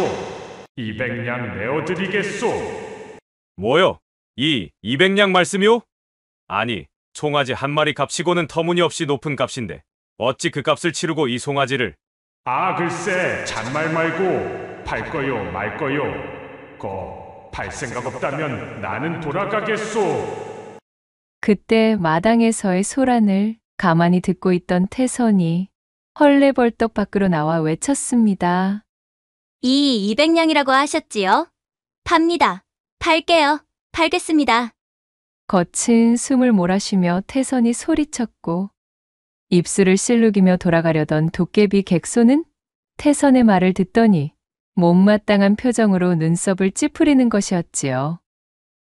200냥 내어드리겠소.
뭐요? 이 200냥 말씀이오? 아니, 송아지 한 마리 값이고는 터무니없이 높은 값인데 어찌 그 값을 치르고 이 송아지를.
아, 글쎄, 잔말 말고 팔 거요, 말 거요. 팔 생각 없다면 나는 돌아가겠소.
그때 마당에서의 소란을 가만히 듣고 있던 태선이 헐레벌떡 밖으로 나와 외쳤습니다.
이 200냥이라고 하셨지요? 팝니다. 팔게요. 팔겠습니다.
거친 숨을 몰아쉬며 태선이 소리쳤고 입술을 실룩이며 돌아가려던 도깨비 객소는 태선의 말을 듣더니 못마땅한 표정으로 눈썹을 찌푸리는 것이었지요.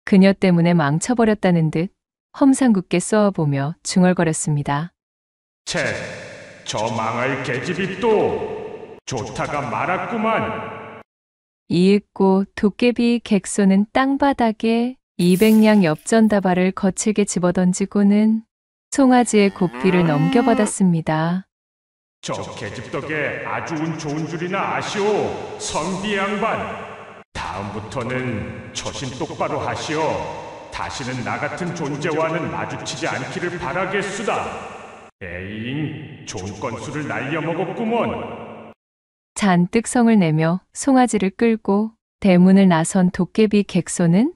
그녀 때문에 망쳐버렸다는 듯 험상궂게 쏘아보며 중얼거렸습니다.
저 망할 계집이 또 좋다가 말았구만.
이윽고 도깨비 객소는 땅바닥에 200냥 엽전다발을 거칠게 집어던지고는 송아지의 고삐를 넘겨받았습니다.
저 계집 덕에 아주 운 좋은 줄이나 아시오, 선비 양반. 다음부터는 처신 똑바로 하시오. 다시는 나 같은 존재와는 마주치지 않기를 바라겠수다. 에잉, 좋은 건수를 날려먹었구먼.
잔뜩 성을 내며 송아지를 끌고 대문을 나선 도깨비 객소는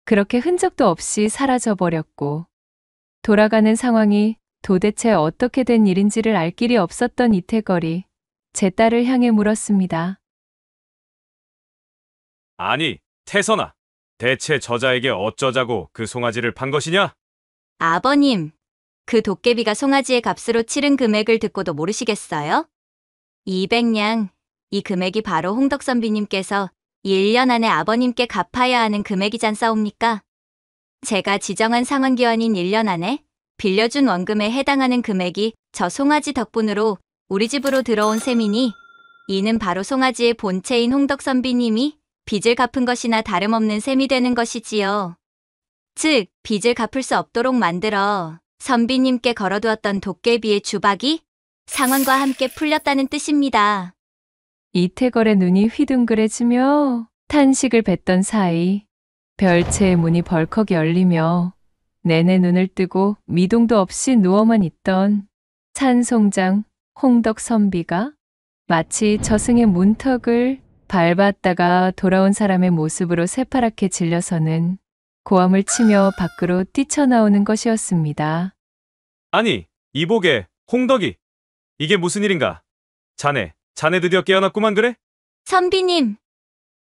그렇게 흔적도 없이 사라져버렸고 돌아가는 상황이 도대체 어떻게 된 일인지를 알 길이 없었던 이태걸이 제 딸을 향해 물었습니다.
아니, 태선아. 대체 저자에게 어쩌자고 그 송아지를 판 것이냐?
아버님, 그 도깨비가 송아지의 값으로 치른 금액을 듣고도 모르시겠어요? 200냥, 이 금액이 바로 홍덕 선비님께서 1년 안에 아버님께 갚아야 하는 금액이잖사옵니까? 제가 지정한 상환기한인 1년 안에 빌려준 원금에 해당하는 금액이 저 송아지 덕분으로 우리 집으로 들어온 셈이니 이는 바로 송아지의 본체인 홍덕 선비님이 빚을 갚은 것이나 다름없는 셈이 되는 것이지요. 즉, 빚을 갚을 수 없도록 만들어 선비님께 걸어두었던 도깨비의 주박이 상환과 함께 풀렸다는 뜻입니다.
이태걸의 눈이 휘둥그레지며 탄식을 뱉던 사이 별채의 문이 벌컥 열리며 내내 눈을 뜨고 미동도 없이 누워만 있던 찬송장 홍덕 선비가 마치 저승의 문턱을 밟았다가 돌아온 사람의 모습으로 새파랗게 질려서는 고함을 치며 밖으로 뛰쳐나오는 것이었습니다.
아니, 이복의 홍덕이. 이게 무슨 일인가? 자네 드디어 깨어났구만 그래?
선비님,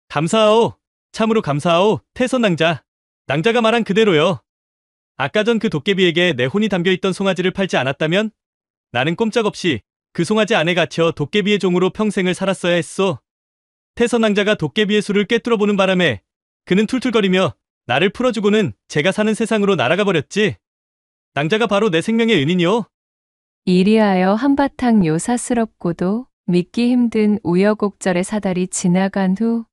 감사하오. 참으로 감사하오. 태선 낭자. 낭자가 말한 그대로요. 아까 전 그 도깨비에게 내 혼이 담겨있던 송아지를 팔지 않았다면 나는 꼼짝없이 그 송아지 안에 갇혀 도깨비의 종으로 평생을 살았어야 했소. 태선 낭자가 도깨비의 수를 꿰뚫어보는 바람에 그는 툴툴거리며 나를 풀어주고는 제가 사는 세상으로 날아가 버렸지. 낭자가 바로 내 생명의 은인이요.
이리하여 한바탕 요사스럽고도 믿기 힘든 우여곡절의 사달이 지나간 후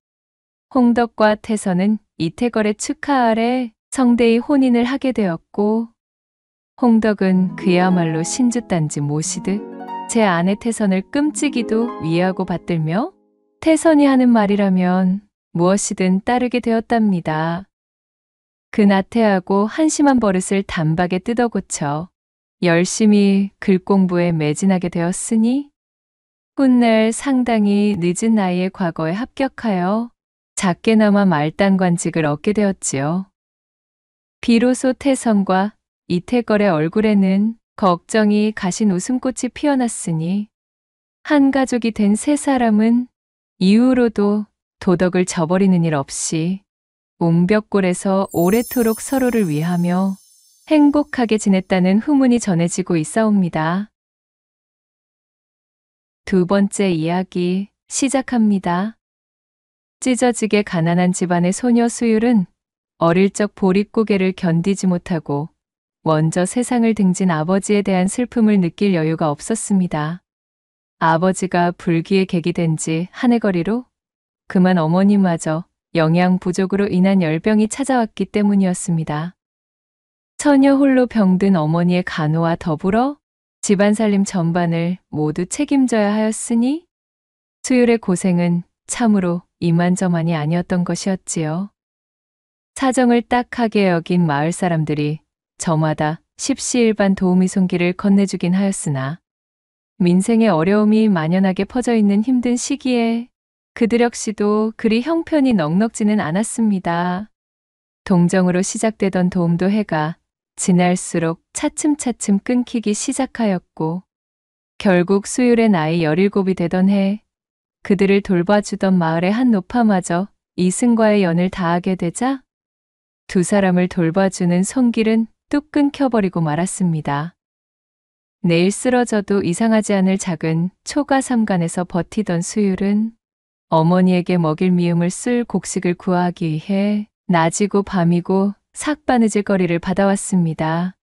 홍덕과 태선은 이태걸의 축하 아래 성대히 혼인을 하게 되었고 홍덕은 그야말로 신주단지 모시듯 제 아내 태선을 끔찍이도 위하고 받들며 태선이 하는 말이라면 무엇이든 따르게 되었답니다. 그 나태하고 한심한 버릇을 단박에 뜯어고쳐 열심히 글 공부에 매진하게 되었으니 훗날 상당히 늦은 나이에 과거에 합격하여 작게나마 말단관직을 얻게 되었지요. 비로소 태선과 이태걸의 얼굴에는 걱정이 가신 웃음꽃이 피어났으니 한 가족이 된 세 사람은 이후로도 도덕을 저버리는 일 없이 옹벽골에서 오래도록 서로를 위하며 행복하게 지냈다는 후문이 전해지고 있사옵니다. 두 번째 이야기 시작합니다. 찢어지게 가난한 집안의 소녀 수율은 어릴 적 보릿고개를 견디지 못하고 먼저 세상을 등진 아버지에 대한 슬픔을 느낄 여유가 없었습니다. 아버지가 불기의 객이 된 지 한 해거리로 그만 어머니마저 영양 부족으로 인한 열병이 찾아왔기 때문이었습니다. 처녀 홀로 병든 어머니의 간호와 더불어 집안 살림 전반을 모두 책임져야 하였으니 수율의 고생은 참으로 이만저만이 아니었던 것이었지요. 사정을 딱하게 여긴 마을 사람들이 저마다 십시일반 도우미 손길을 건네주긴 하였으나 민생의 어려움이 만연하게 퍼져 있는 힘든 시기에 그들 역시도 그리 형편이 넉넉지는 않았습니다. 동정으로 시작되던 도움도 해가 지날수록 차츰차츰 끊기기 시작하였고 결국 수율의 나이 17이 되던 해 그들을 돌봐주던 마을의 한 노파마저 이승과의 연을 다하게 되자 두 사람을 돌봐주는 손길은 뚝 끊겨버리고 말았습니다. 내일 쓰러져도 이상하지 않을 작은 초가삼간에서 버티던 수율은 어머니에게 먹일 미움을 쓸 곡식을 구하기 위해 낮이고 밤이고 삭바느질거리를 받아왔습니다.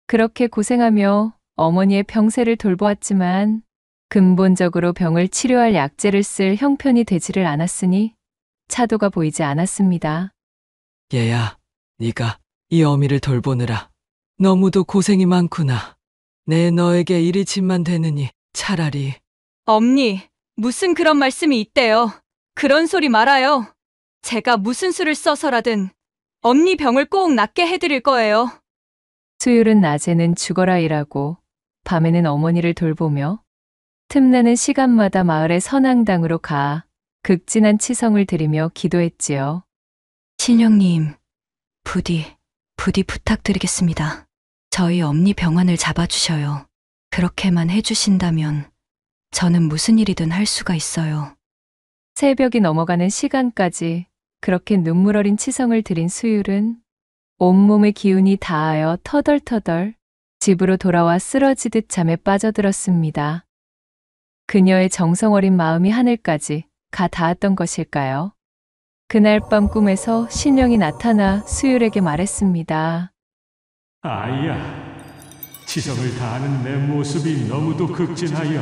그렇게 고생하며 어머니의 병세를 돌보았지만 근본적으로 병을 치료할 약재를 쓸 형편이 되지를 않았으니 차도가 보이지 않았습니다.
얘야, 네가 이 어미를 돌보느라 너무도 고생이 많구나. 내 너에게 일이 짐만 되느니 차라리.
엄니, 무슨 그런 말씀이 있대요. 그런 소리 말아요. 제가 무슨 수를 써서라든 엄니 병을 꼭 낫게 해드릴 거예요.
수율은 낮에는 죽어라 일하고 밤에는 어머니를 돌보며 틈나는 시간마다 마을의 선앙당으로 가 극진한 치성을 드리며 기도했지요.
신령님, 부디 부탁드리겠습니다. 저희 엄니 병환을 잡아주셔요. 그렇게만 해주신다면 저는 무슨 일이든 할 수가 있어요.
새벽이 넘어가는 시간까지 그렇게 눈물 어린 치성을 드린 수율은 온몸의 기운이 다하여 터덜터덜 집으로 돌아와 쓰러지듯 잠에 빠져들었습니다. 그녀의 정성 어린 마음이 하늘까지 가 닿았던 것일까요? 그날 밤 꿈에서 신령이 나타나 수율에게 말했습니다.
아이야, 지성을 다하는 내 모습이 너무도 극진하여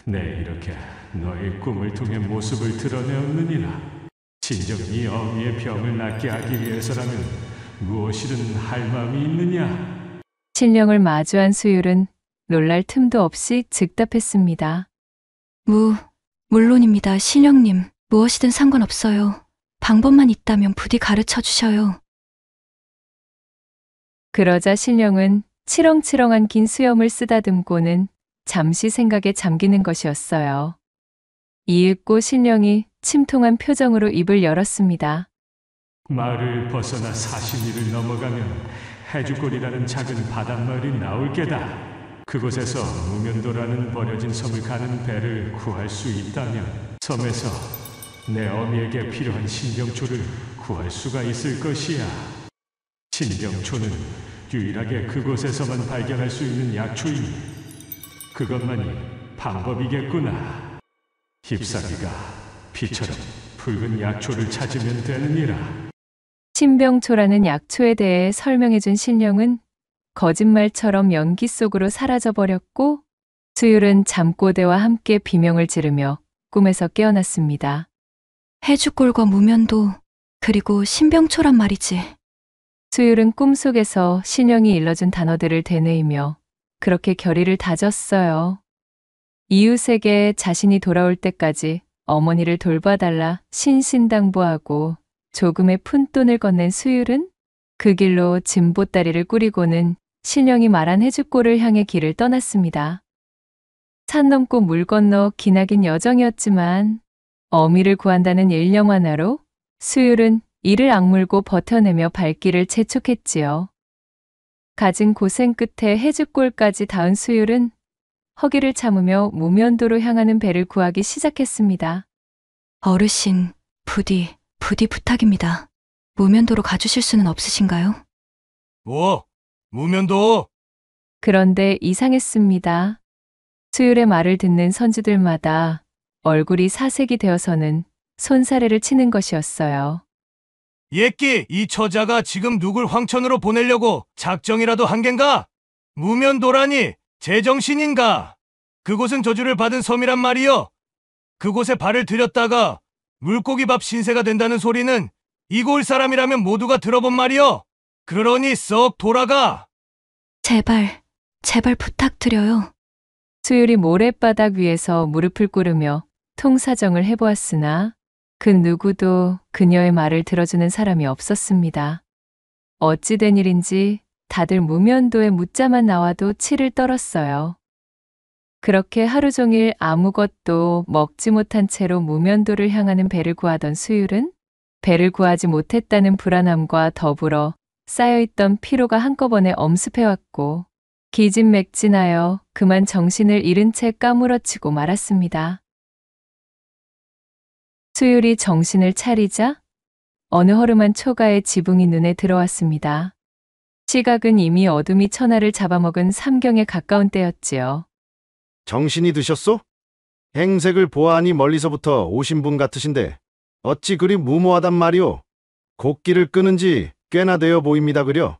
내 이렇게 너의 꿈을 통해 모습을 드러내었느니라. 진정 이 어미의 병을 낫게 하기 위해서라면 무엇이든 할 마음이 있느냐?
신령을 마주한 수율은 놀랄 틈도 없이 즉답했습니다.
물론입니다, 신령님. 무엇이든 상관없어요. 방법만 있다면 부디 가르쳐 주셔요.
그러자 신령은 치렁치렁한 긴 수염을 쓰다듬고는 잠시 생각에 잠기는 것이었어요. 이윽고 신령이 침통한 표정으로 입을 열었습니다.
마을을 벗어나 40리를 넘어가면 해주골이라는 작은 바닷마을이 나올 게다. 그곳에서 무면도라는 버려진 섬을 가는 배를 구할 수 있다면 섬에서 내 어미에게 필요한 신병초를 구할 수가 있을 것이야. 신병초는 유일하게 그곳에서만 발견할 수 있는 약초이니 그것만이 방법이겠구나. 잎사귀가 피처럼 붉은 약초를 찾으면 되느니라.
신병초라는 약초에 대해 설명해준 신령은 거짓말처럼 연기 속으로 사라져버렸고 수율은 잠꼬대와 함께 비명을 지르며 꿈에서 깨어났습니다.
해주골과 무면도 그리고 신병초란 말이지.
수율은 꿈속에서 신령이 일러준 단어들을 되뇌이며 그렇게 결의를 다졌어요. 이웃에게 자신이 돌아올 때까지 어머니를 돌봐달라 신신당부하고 조금의 푼돈을 건넨 수율은 그 길로 진보다리를 꾸리고는 신령이 말한 해주골을 향해 길을 떠났습니다. 산 넘고 물 건너 기나긴 여정이었지만 어미를 구한다는 일념 하나로 수율은 이를 악물고 버텨내며 발길을 재촉했지요. 갖은 고생 끝에 해주골까지 닿은 수율은 허기를 참으며 무면도로 향하는 배를 구하기 시작했습니다.
어르신, 부디 부탁입니다. 무면도로 가주실 수는 없으신가요?
무면도?
그런데 이상했습니다. 수율의 말을 듣는 선주들마다 얼굴이 사색이 되어서는 손사래를 치는 것이었어요.
옛기 이 처자가 지금 누굴 황천으로 보내려고 작정이라도 한 겐가? 무면도라니 제정신인가? 그곳은 저주를 받은 섬이란 말이여. 그곳에 발을 들였다가 물고기밥 신세가 된다는 소리는 이곳 사람이라면 모두가 들어본 말이여. 그러니 썩 돌아가.
제발 제발 부탁드려요.
수율이 모랫바닥 위에서 무릎을 꿇으며 통사정을 해보았으나 그 누구도 그녀의 말을 들어주는 사람이 없었습니다. 어찌 된 일인지 다들 무면도에 묻자만 나와도 치를 떨었어요. 그렇게 하루 종일 아무것도 먹지 못한 채로 무면도를 향하는 배를 구하던 수율은 배를 구하지 못했다는 불안함과 더불어 쌓여있던 피로가 한꺼번에 엄습해왔고 기진맥진하여 그만 정신을 잃은 채 까무러치고 말았습니다. 수율이 정신을 차리자 어느 허름한 초가의 지붕이 눈에 들어왔습니다. 시각은 이미 어둠이 천하를 잡아먹은 삼경에 가까운 때였지요.
정신이 드셨소? 행색을 보아하니 멀리서부터 오신 분 같으신데 어찌 그리 무모하단 말이오? 곡기를 끄는 지 꽤나 되어 보입니다 그려.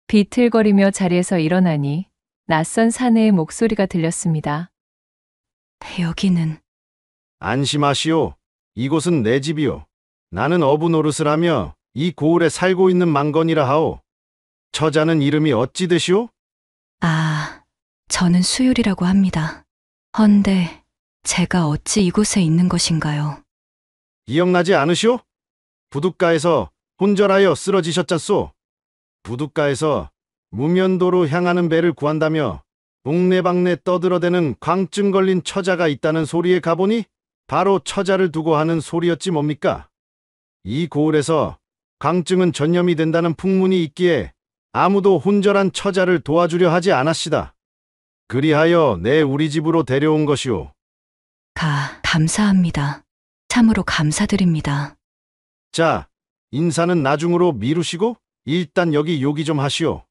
비틀거리며 자리에서 일어나니 낯선 사내의 목소리가 들렸습니다.
여기는
안심하시오. 이곳은 내 집이오. 나는 어부 노릇을 하며 이 고을에 살고 있는 망건이라 하오. 처자는 이름이 어찌 되시오?
저는 수율이라고 합니다. 헌데 제가 어찌 이곳에 있는 것인가요?
기억나지 않으시오? 부둣가에서 혼절하여 쓰러지셨잖소. 부둣가에서 무면도로 향하는 배를 구한다며 동네방네 떠들어대는 광증 걸린 처자가 있다는 소리에 가보니 바로 처자를 두고 하는 소리였지 뭡니까? 이 고을에서 광증은 전염이 된다는 풍문이 있기에 아무도 혼절한 처자를 도와주려 하지 않았시다. 그리하여 내 우리 집으로 데려온 것이오.
감사합니다. 참으로 감사드립니다.
자, 인사는 나중으로 미루시고 일단 여기 요기 좀 하시오.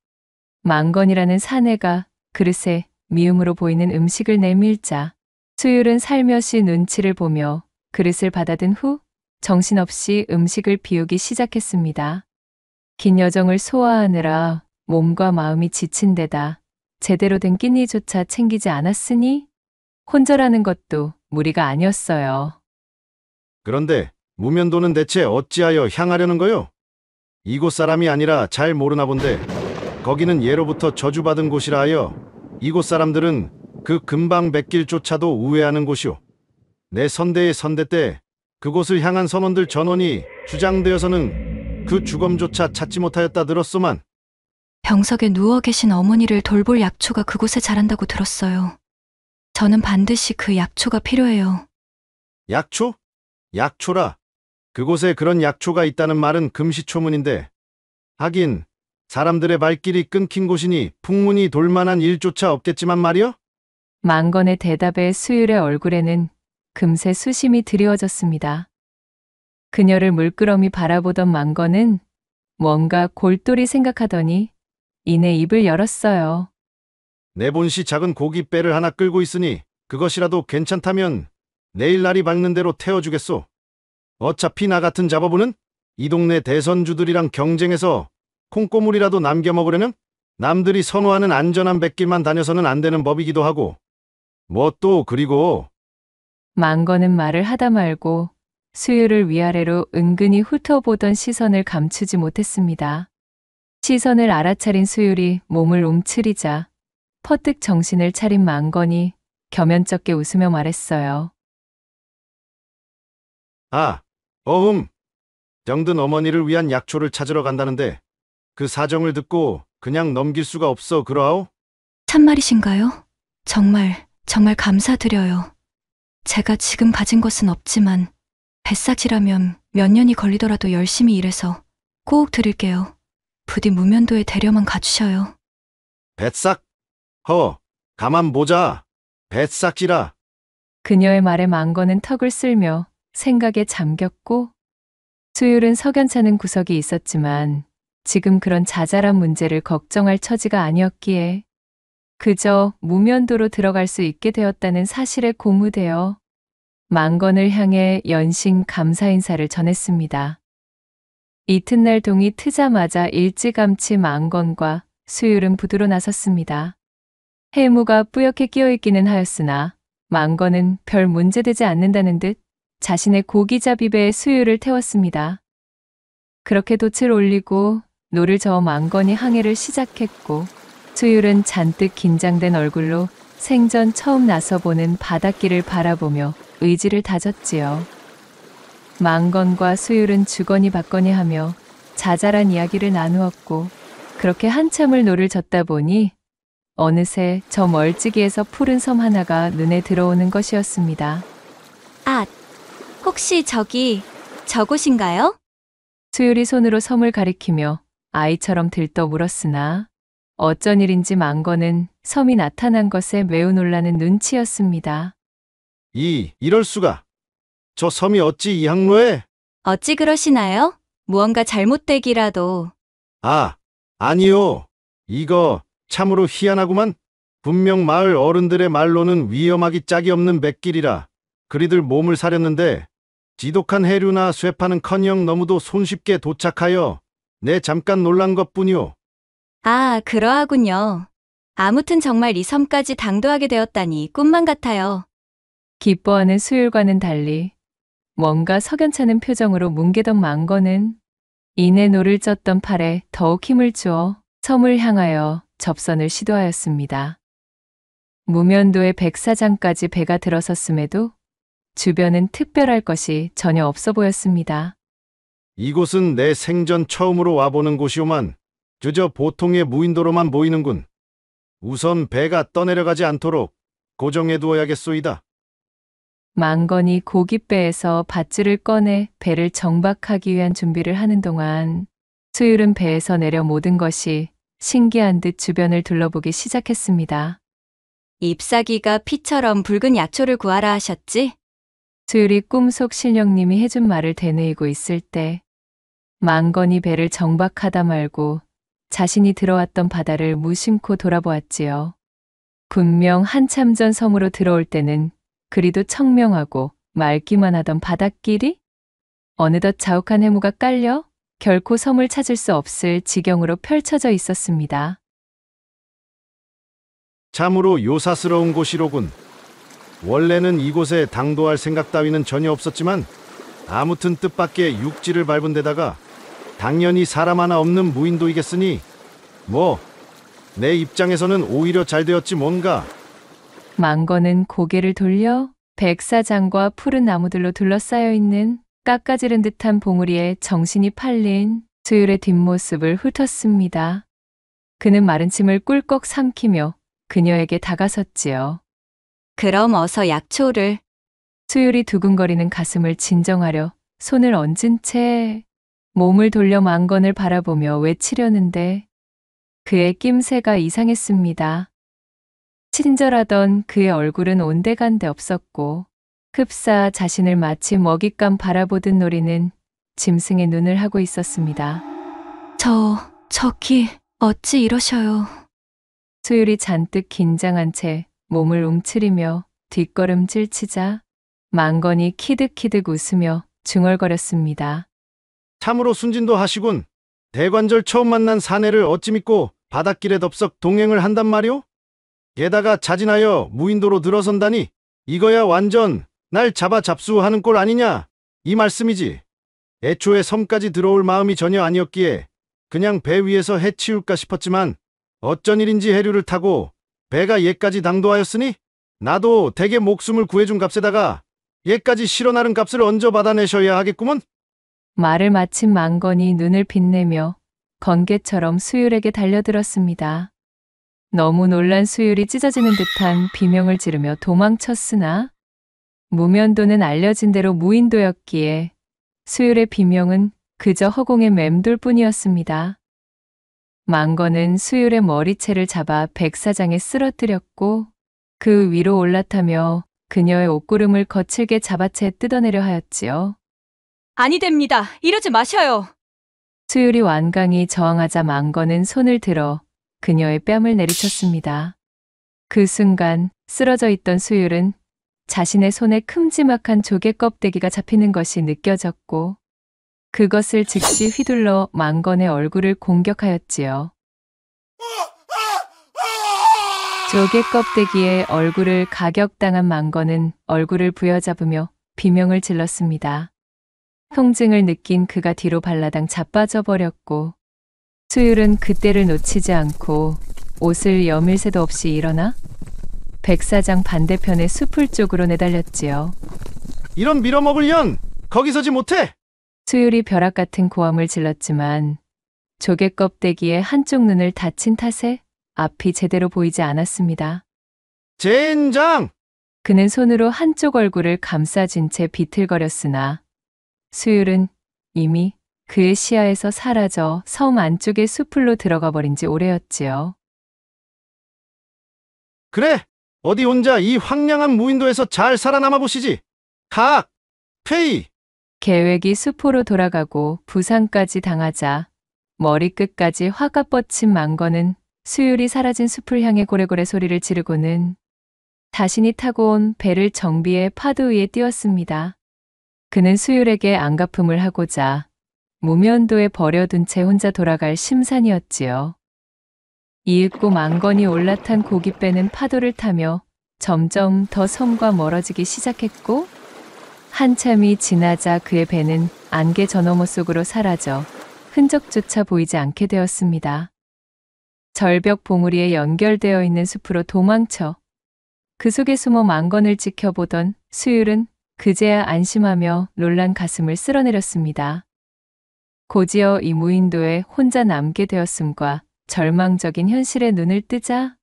망건이라는 사내가 그릇에 미음으로 보이는 음식을 내밀자 수율은 살며시 눈치를 보며 그릇을 받아든 후 정신없이 음식을 비우기 시작했습니다. 긴 여정을 소화하느라 몸과 마음이 지친 데다 제대로 된 끼니조차 챙기지 않았으니 혼절하는 것도 무리가 아니었어요.
그런데 무면도는 대체 어찌하여 향하려는 거요? 이곳 사람이 아니라 잘 모르나 본데 거기는 예로부터 저주받은 곳이라 하여 이곳 사람들은 그 금방백길조차도 우회하는 곳이오. 내 선대의 선대 때 그곳을 향한 선원들 전원이 주장되어서는 그 주검조차 찾지 못하였다 들었소만.
병석에 누워 계신 어머니를 돌볼 약초가 그곳에 자란다고 들었어요. 저는 반드시 그 약초가 필요해요.
약초? 약초라. 그곳에 그런 약초가 있다는 말은 금시초문인데 하긴 사람들의 발길이 끊긴 곳이니 풍문이 돌만한 일조차 없겠지만 말이여?
망건의 대답에 수율의 얼굴에는 금세 수심이 드리워졌습니다. 그녀를 물끄러미 바라보던 망건은 뭔가 골똘히 생각하더니 이내 입을 열었어요.
내 본시 작은 고깃배를 하나 끌고 있으니 그것이라도 괜찮다면 내일 날이 밝는 대로 태워주겠소. 어차피 나 같은 잡어부는 이 동네 대선주들이랑 경쟁해서 콩고물이라도 남겨 먹으려는 남들이 선호하는 안전한 백길만 다녀서는 안 되는 법이기도 하고 뭐 또 그리고
망건은 말을 하다 말고 수율을 위아래로 은근히 훑어보던 시선을 감추지 못했습니다. 시선을 알아차린 수율이 몸을 움츠리자 퍼뜩 정신을 차린 망건이 겸연쩍게 웃으며 말했어요.
병든 어머니를 위한 약초를 찾으러 간다는데 그 사정을 듣고 그냥 넘길 수가 없어 그러하오?
참말이신가요? 정말 감사드려요. 제가 지금 가진 것은 없지만 뱃삭이라면 몇 년이 걸리더라도 열심히 일해서 꼭 드릴게요. 부디 무면도에 데려만 가주셔요.
뱃삭? 가만 보자. 뱃삭이라.
그녀의 말에 망건은 턱을 쓸며 생각에 잠겼고 수율은 석연찮은 구석이 있었지만 지금 그런 자잘한 문제를 걱정할 처지가 아니었기에 그저 무면도로 들어갈 수 있게 되었다는 사실에 고무되어 망건을 향해 연신 감사 인사를 전했습니다. 이튿날 동이 트자마자 일찌감치 망건과 수율은 부두로 나섰습니다. 해무가 뿌옇게 끼어있기는 하였으나 망건은 별 문제되지 않는다는 듯 자신의 고기잡이 배에 수율을 태웠습니다. 그렇게 돛을 올리고 노를 저어 망건이 항해를 시작했고 수율은 잔뜩 긴장된 얼굴로 생전 처음 나서보는 바닷길을 바라보며 의지를 다졌지요. 망건과 수율은 주거니 받거니 하며 자잘한 이야기를 나누었고 그렇게 한참을 노를 젓다 보니 어느새 저 멀찍이에서 푸른 섬 하나가 눈에 들어오는 것이었습니다.
아, 혹시 저곳인가요?
수율이 손으로 섬을 가리키며 아이처럼 들떠 물었으나 어쩐 일인지 망건은 섬이 나타난 것에 매우 놀라는 눈치였습니다.
이럴 수가. 저 섬이 어찌 이 항로에?
어찌 그러시나요? 무언가 잘못되기라도.
아니요. 이거 참으로 희한하구만. 분명 마을 어른들의 말로는 위험하기 짝이 없는 맷길이라 그리들 몸을 사렸는데 지독한 해류나 쇠파는커녕 너무도 손쉽게 도착하여 내 잠깐 놀란 것뿐이오.
아, 그러하군요. 아무튼 정말 이 섬까지 당도하게 되었다니 꿈만 같아요.
기뻐하는 수율과는 달리 뭔가 석연찮은 표정으로 뭉개던 망건은 이내 노를 젓던 팔에 더욱 힘을 주어 섬을 향하여 접선을 시도하였습니다. 무면도의 백사장까지 배가 들어섰음에도 주변은 특별할 것이 전혀 없어 보였습니다.
이곳은 내 생전 처음으로 와보는 곳이오만 그저 보통의 무인도로만 보이는군. 우선 배가 떠내려가지 않도록 고정해 두어야겠소이다.
망건이 고깃배에서 밧줄을 꺼내 배를 정박하기 위한 준비를 하는 동안 수율은 배에서 내려 모든 것이 신기한 듯 주변을 둘러보기 시작했습니다.
잎사귀가 피처럼 붉은 약초를 구하라 하셨지?
수율이 꿈속 신령님이 해준 말을 되뇌이고 있을 때 망건이 배를 정박하다 말고 자신이 들어왔던 바다를 무심코 돌아보았지요. 분명 한참 전 섬으로 들어올 때는 그리도 청명하고 맑기만 하던 바닷길이 어느덧 자욱한 해무가 깔려 결코 섬을 찾을 수 없을 지경으로 펼쳐져 있었습니다.
참으로 요사스러운 곳이로군. 원래는 이곳에 당도할 생각 따위는 전혀 없었지만 아무튼 뜻밖의 육지를 밟은 데다가 당연히 사람 하나 없는 무인도이겠으니 내 입장에서는 오히려 잘 되었지 뭔가.
망건은 고개를 돌려 백사장과 푸른 나무들로 둘러싸여 있는 깎아지른 듯한 봉우리에 정신이 팔린 수율의 뒷모습을 훑었습니다. 그는 마른 침을 꿀꺽 삼키며 그녀에게 다가섰지요.
그럼 어서 약초를.
수율이 두근거리는 가슴을 진정하려 손을 얹은 채 몸을 돌려 망건을 바라보며 외치려는데 그의 낌새가 이상했습니다. 친절하던 그의 얼굴은 온데간데 없었고 흡사 자신을 마치 먹잇감 바라보듯 노리는 짐승의 눈을 하고 있었습니다.
저기 어찌 이러셔요.
수율이 잔뜩 긴장한 채 몸을 움츠리며 뒷걸음질 치자 망건이 키득키득 웃으며 중얼거렸습니다.
참으로 순진도 하시군. 대관절 처음 만난 사내를 어찌 믿고 바닷길에 덥석 동행을 한단 말이오? 게다가 자진하여 무인도로 들어선다니 이거야 완전 날 잡아 잡수하는 꼴 아니냐 이 말씀이지. 애초에 섬까지 들어올 마음이 전혀 아니었기에 그냥 배 위에서 해치울까 싶었지만 어쩐 일인지 해류를 타고 배가 얘까지 당도하였으니 나도 대개 목숨을 구해준 값에다가 얘까지 실어 나른 값을 얹어 받아내셔야 하겠구먼.
말을 마친 망건이 눈을 빛내며 번개처럼 수율에게 달려들었습니다. 너무 놀란 수율이 찢어지는 듯한 비명을 지르며 도망쳤으나 무면도는 알려진 대로 무인도였기에 수율의 비명은 그저 허공의 맴돌뿐이었습니다. 망건은 수율의 머리채를 잡아 백사장에 쓰러뜨렸고 그 위로 올라타며 그녀의 옷구름을 거칠게 잡아채 뜯어내려 하였지요.
아니 됩니다. 이러지 마셔요.
수율이 완강히 저항하자 망건은 손을 들어 그녀의 뺨을 내리쳤습니다. 그 순간 쓰러져 있던 수율은 자신의 손에 큼지막한 조개 껍데기가 잡히는 것이 느껴졌고 그것을 즉시 휘둘러 망건의 얼굴을 공격하였지요. 조개 껍데기에 얼굴을 가격당한 망건은 얼굴을 부여잡으며 비명을 질렀습니다. 통증을 느낀 그가 뒤로 발라당 자빠져 버렸고 수율은 그때를 놓치지 않고 옷을 여밀 새도 없이 일어나 백사장 반대편의 숲을 쪽으로 내달렸지요.
이런 밀어먹을 년! 거기 서지 못해!
수율이 벼락 같은 고함을 질렀지만 조개 껍데기에 한쪽 눈을 다친 탓에 앞이 제대로 보이지 않았습니다.
젠장!
그는 손으로 한쪽 얼굴을 감싸진 채 비틀거렸으나 수율은 이미 그의 시야에서 사라져 섬 안쪽의 숲으로 들어가 버린 지 오래였지요.
그래! 어디 혼자 이 황량한 무인도에서 잘 살아남아 보시지! 각! 페이!
계획이 수포로 돌아가고 부상까지 당하자 머리끝까지 화가 뻗친 망건은 수율이 사라진 숲을 향해 고래고래 소리를 지르고는 자신이 타고 온 배를 정비해 파도 위에 띄웠습니다. 그는 수율에게 안갚음을 하고자 무면도에 버려둔 채 혼자 돌아갈 심산이었지요. 이윽고 망건이 올라탄 고깃배는 파도를 타며 점점 더 섬과 멀어지기 시작했고 한참이 지나자 그의 배는 안개 저너머 속으로 사라져 흔적조차 보이지 않게 되었습니다. 절벽 봉우리에 연결되어 있는 숲으로 도망쳐 그 속에 숨어 망건을 지켜보던 수율은 그제야 안심하며 놀란 가슴을 쓸어내렸습니다. 곧이어 이 무인도에 혼자 남게 되었음과 절망적인 현실에 눈을 뜨자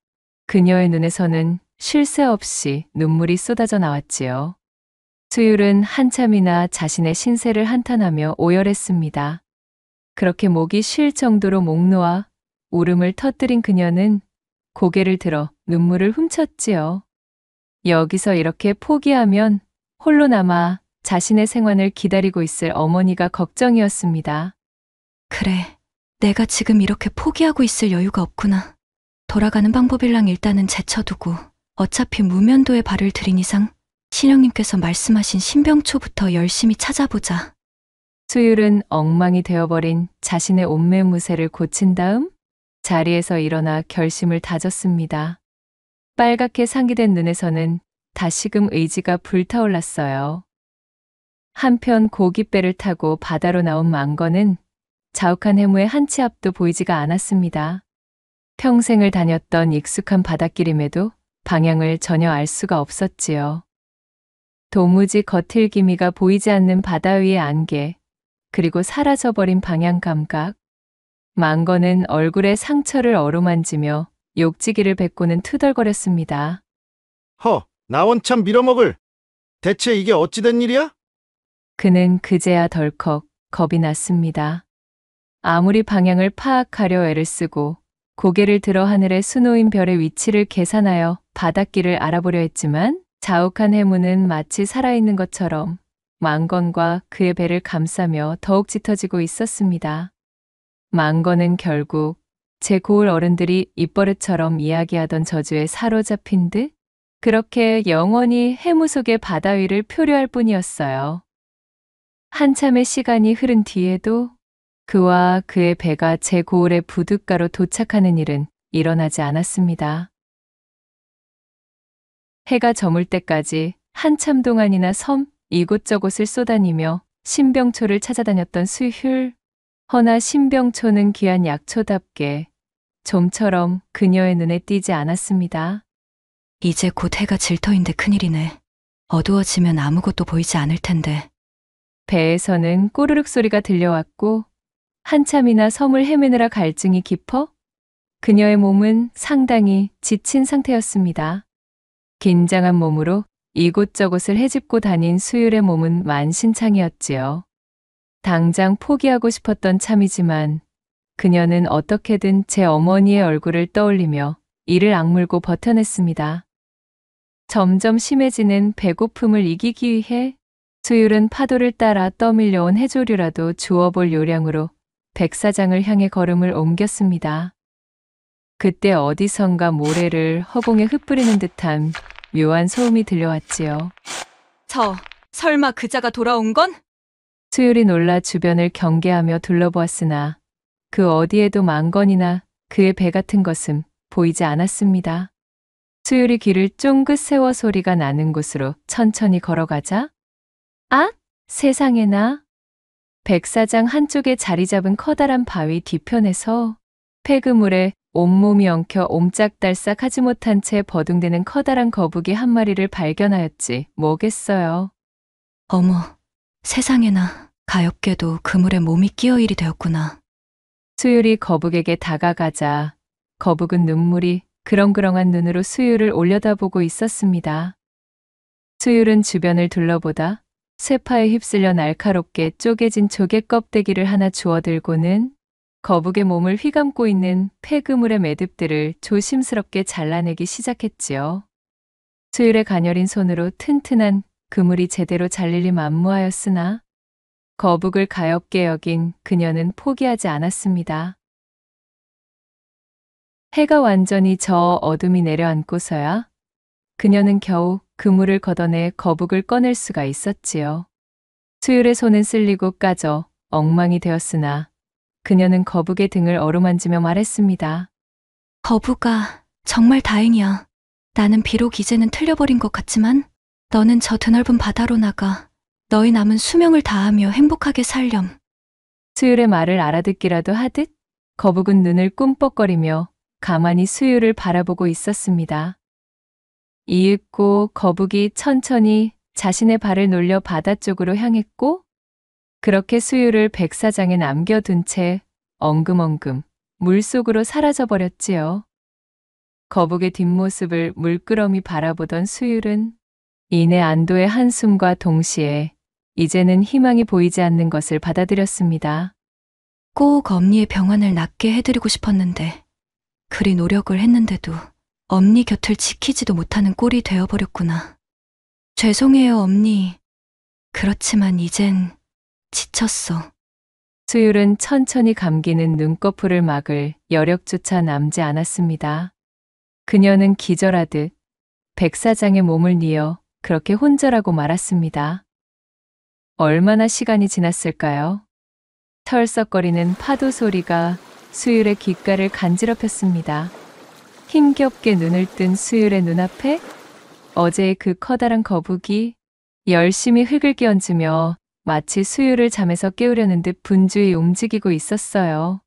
그녀의 눈에서는 쉴 새 없이 눈물이 쏟아져 나왔지요. 수율은 한참이나 자신의 신세를 한탄하며 오열했습니다. 그렇게 목이 쉴 정도로 목 놓아 울음을 터뜨린 그녀는 고개를 들어 눈물을 훔쳤지요. 여기서 이렇게 포기하면 홀로 남아 자신의 생환을 기다리고 있을 어머니가 걱정이었습니다.
그래, 내가 지금 이렇게 포기하고 있을 여유가 없구나. 돌아가는 방법일랑 일단은 제쳐두고 어차피 무면도에 발을 들인 이상 신령님께서 말씀하신 신병초부터 열심히 찾아보자.
수율은 엉망이 되어버린 자신의 옷매무새를 고친 다음 자리에서 일어나 결심을 다졌습니다. 빨갛게 상기된 눈에서는 다시금 의지가 불타올랐어요. 한편 고깃배를 타고 바다로 나온 망건은 자욱한 해무의 한 치 앞도 보이지가 않았습니다. 평생을 다녔던 익숙한 바닷길임에도 방향을 전혀 알 수가 없었지요. 도무지 겉일기미가 보이지 않는 바다 위의 안개, 그리고 사라져버린 방향 감각. 망건은 얼굴에 상처를 어루만지며 욕지기를 뱉고는 투덜거렸습니다.
허! 나 원참 밀어먹을! 대체 이게 어찌된 일이야?
그는 그제야 덜컥 겁이 났습니다. 아무리 방향을 파악하려 애를 쓰고 고개를 들어 하늘에 수놓인 별의 위치를 계산하여 바닷길을 알아보려 했지만 자욱한 해무는 마치 살아있는 것처럼 망건과 그의 배를 감싸며 더욱 짙어지고 있었습니다. 망건은 결국 제 고을 어른들이 입버릇처럼 이야기하던 저주에 사로잡힌 듯 그렇게 영원히 해무 속의 바다 위를 표류할 뿐이었어요. 한참의 시간이 흐른 뒤에도 그와 그의 배가 제 고을의 부둣가로 도착하는 일은 일어나지 않았습니다. 해가 저물 때까지 한참 동안이나 섬 이곳저곳을 쏘다니며 신병초를 찾아다녔던 수율. 허나 신병초는 귀한 약초답게 좀처럼 그녀의 눈에 띄지 않았습니다.
이제 곧 해가 질 터인데 큰일이네. 어두워지면 아무것도 보이지 않을 텐데.
배에서는 꼬르륵 소리가 들려왔고 한참이나 섬을 헤매느라 갈증이 깊어 그녀의 몸은 상당히 지친 상태였습니다. 긴장한 몸으로 이곳저곳을 헤집고 다닌 수율의 몸은 만신창이었지요. 당장 포기하고 싶었던 참이지만 그녀는 어떻게든 제 어머니의 얼굴을 떠올리며 이를 악물고 버텨냈습니다. 점점 심해지는 배고픔을 이기기 위해 수율은 파도를 따라 떠밀려온 해조류라도 주워볼 요량으로 백사장을 향해 걸음을 옮겼습니다. 그때 어디선가 모래를 허공에 흩뿌리는 듯한 묘한 소음이 들려왔지요.
설마 그자가 돌아온 건?
수율이 놀라 주변을 경계하며 둘러보았으나 그 어디에도 망건이나 그의 배 같은 것은 보이지 않았습니다. 수율이 귀를 쫑긋 세워 소리가 나는 곳으로 천천히 걸어가자 아! 세상에나! 백사장 한쪽에 자리 잡은 커다란 바위 뒤편에서 폐그물에 온몸이 엉켜 옴짝달싹 하지 못한 채 버둥대는 커다란 거북이 한 마리를 발견하였지 뭐겠어요.
어머, 세상에나 가엾게도 그물에 몸이 끼어 일이 되었구나.
수율이 거북에게 다가가자 거북은 눈물이 그렁그렁한 눈으로 수율을 올려다보고 있었습니다. 수율은 주변을 둘러보다 쇠파에 휩쓸려 날카롭게 쪼개진 조개 껍데기를 하나 주워들고는 거북의 몸을 휘감고 있는 폐그물의 매듭들을 조심스럽게 잘라내기 시작했지요. 수율의 가녀린 손으로 튼튼한 그물이 제대로 잘리리 만무하였으나 거북을 가엾게 여긴 그녀는 포기하지 않았습니다. 해가 완전히 저 어둠이 내려앉고서야 그녀는 겨우 그물을 걷어내 거북을 꺼낼 수가 있었지요. 수율의 손은 쓸리고 까져 엉망이 되었으나 그녀는 거북의 등을 어루만지며 말했습니다.
거북아, 정말 다행이야. 나는 비록 이제는 틀려버린 것 같지만 너는 저 드넓은 바다로 나가 너희 남은 수명을 다하며 행복하게 살렴.
수율의 말을 알아듣기라도 하듯 거북은 눈을 꿈뻑거리며 가만히 수율을 바라보고 있었습니다. 이윽고 거북이 천천히 자신의 발을 놀려 바다 쪽으로 향했고 그렇게 수율을 백사장에 남겨둔 채 엉금엉금 물속으로 사라져버렸지요. 거북의 뒷모습을 물끄러미 바라보던 수율은 이내 안도의 한숨과 동시에 이제는 희망이 보이지 않는 것을 받아들였습니다.
꼭 엄니의 병환을 낫게 해드리고 싶었는데 그리 노력을 했는데도 엄니 곁을 지키지도 못하는 꼴이 되어버렸구나. 죄송해요, 엄니. 그렇지만 이젠 지쳤어.
수율은 천천히 감기는 눈꺼풀을 막을 여력조차 남지 않았습니다. 그녀는 기절하듯 백사장의 몸을 뉘어 그렇게 혼절하고 말았습니다. 얼마나 시간이 지났을까요? 털썩거리는 파도 소리가 수율의 귓가를 간지럽혔습니다. 힘겹게 눈을 뜬 수율의 눈앞에 어제의 그 커다란 거북이 열심히 흙을 끼얹으며 마치 수율을 잠에서 깨우려는 듯 분주히 움직이고 있었어요.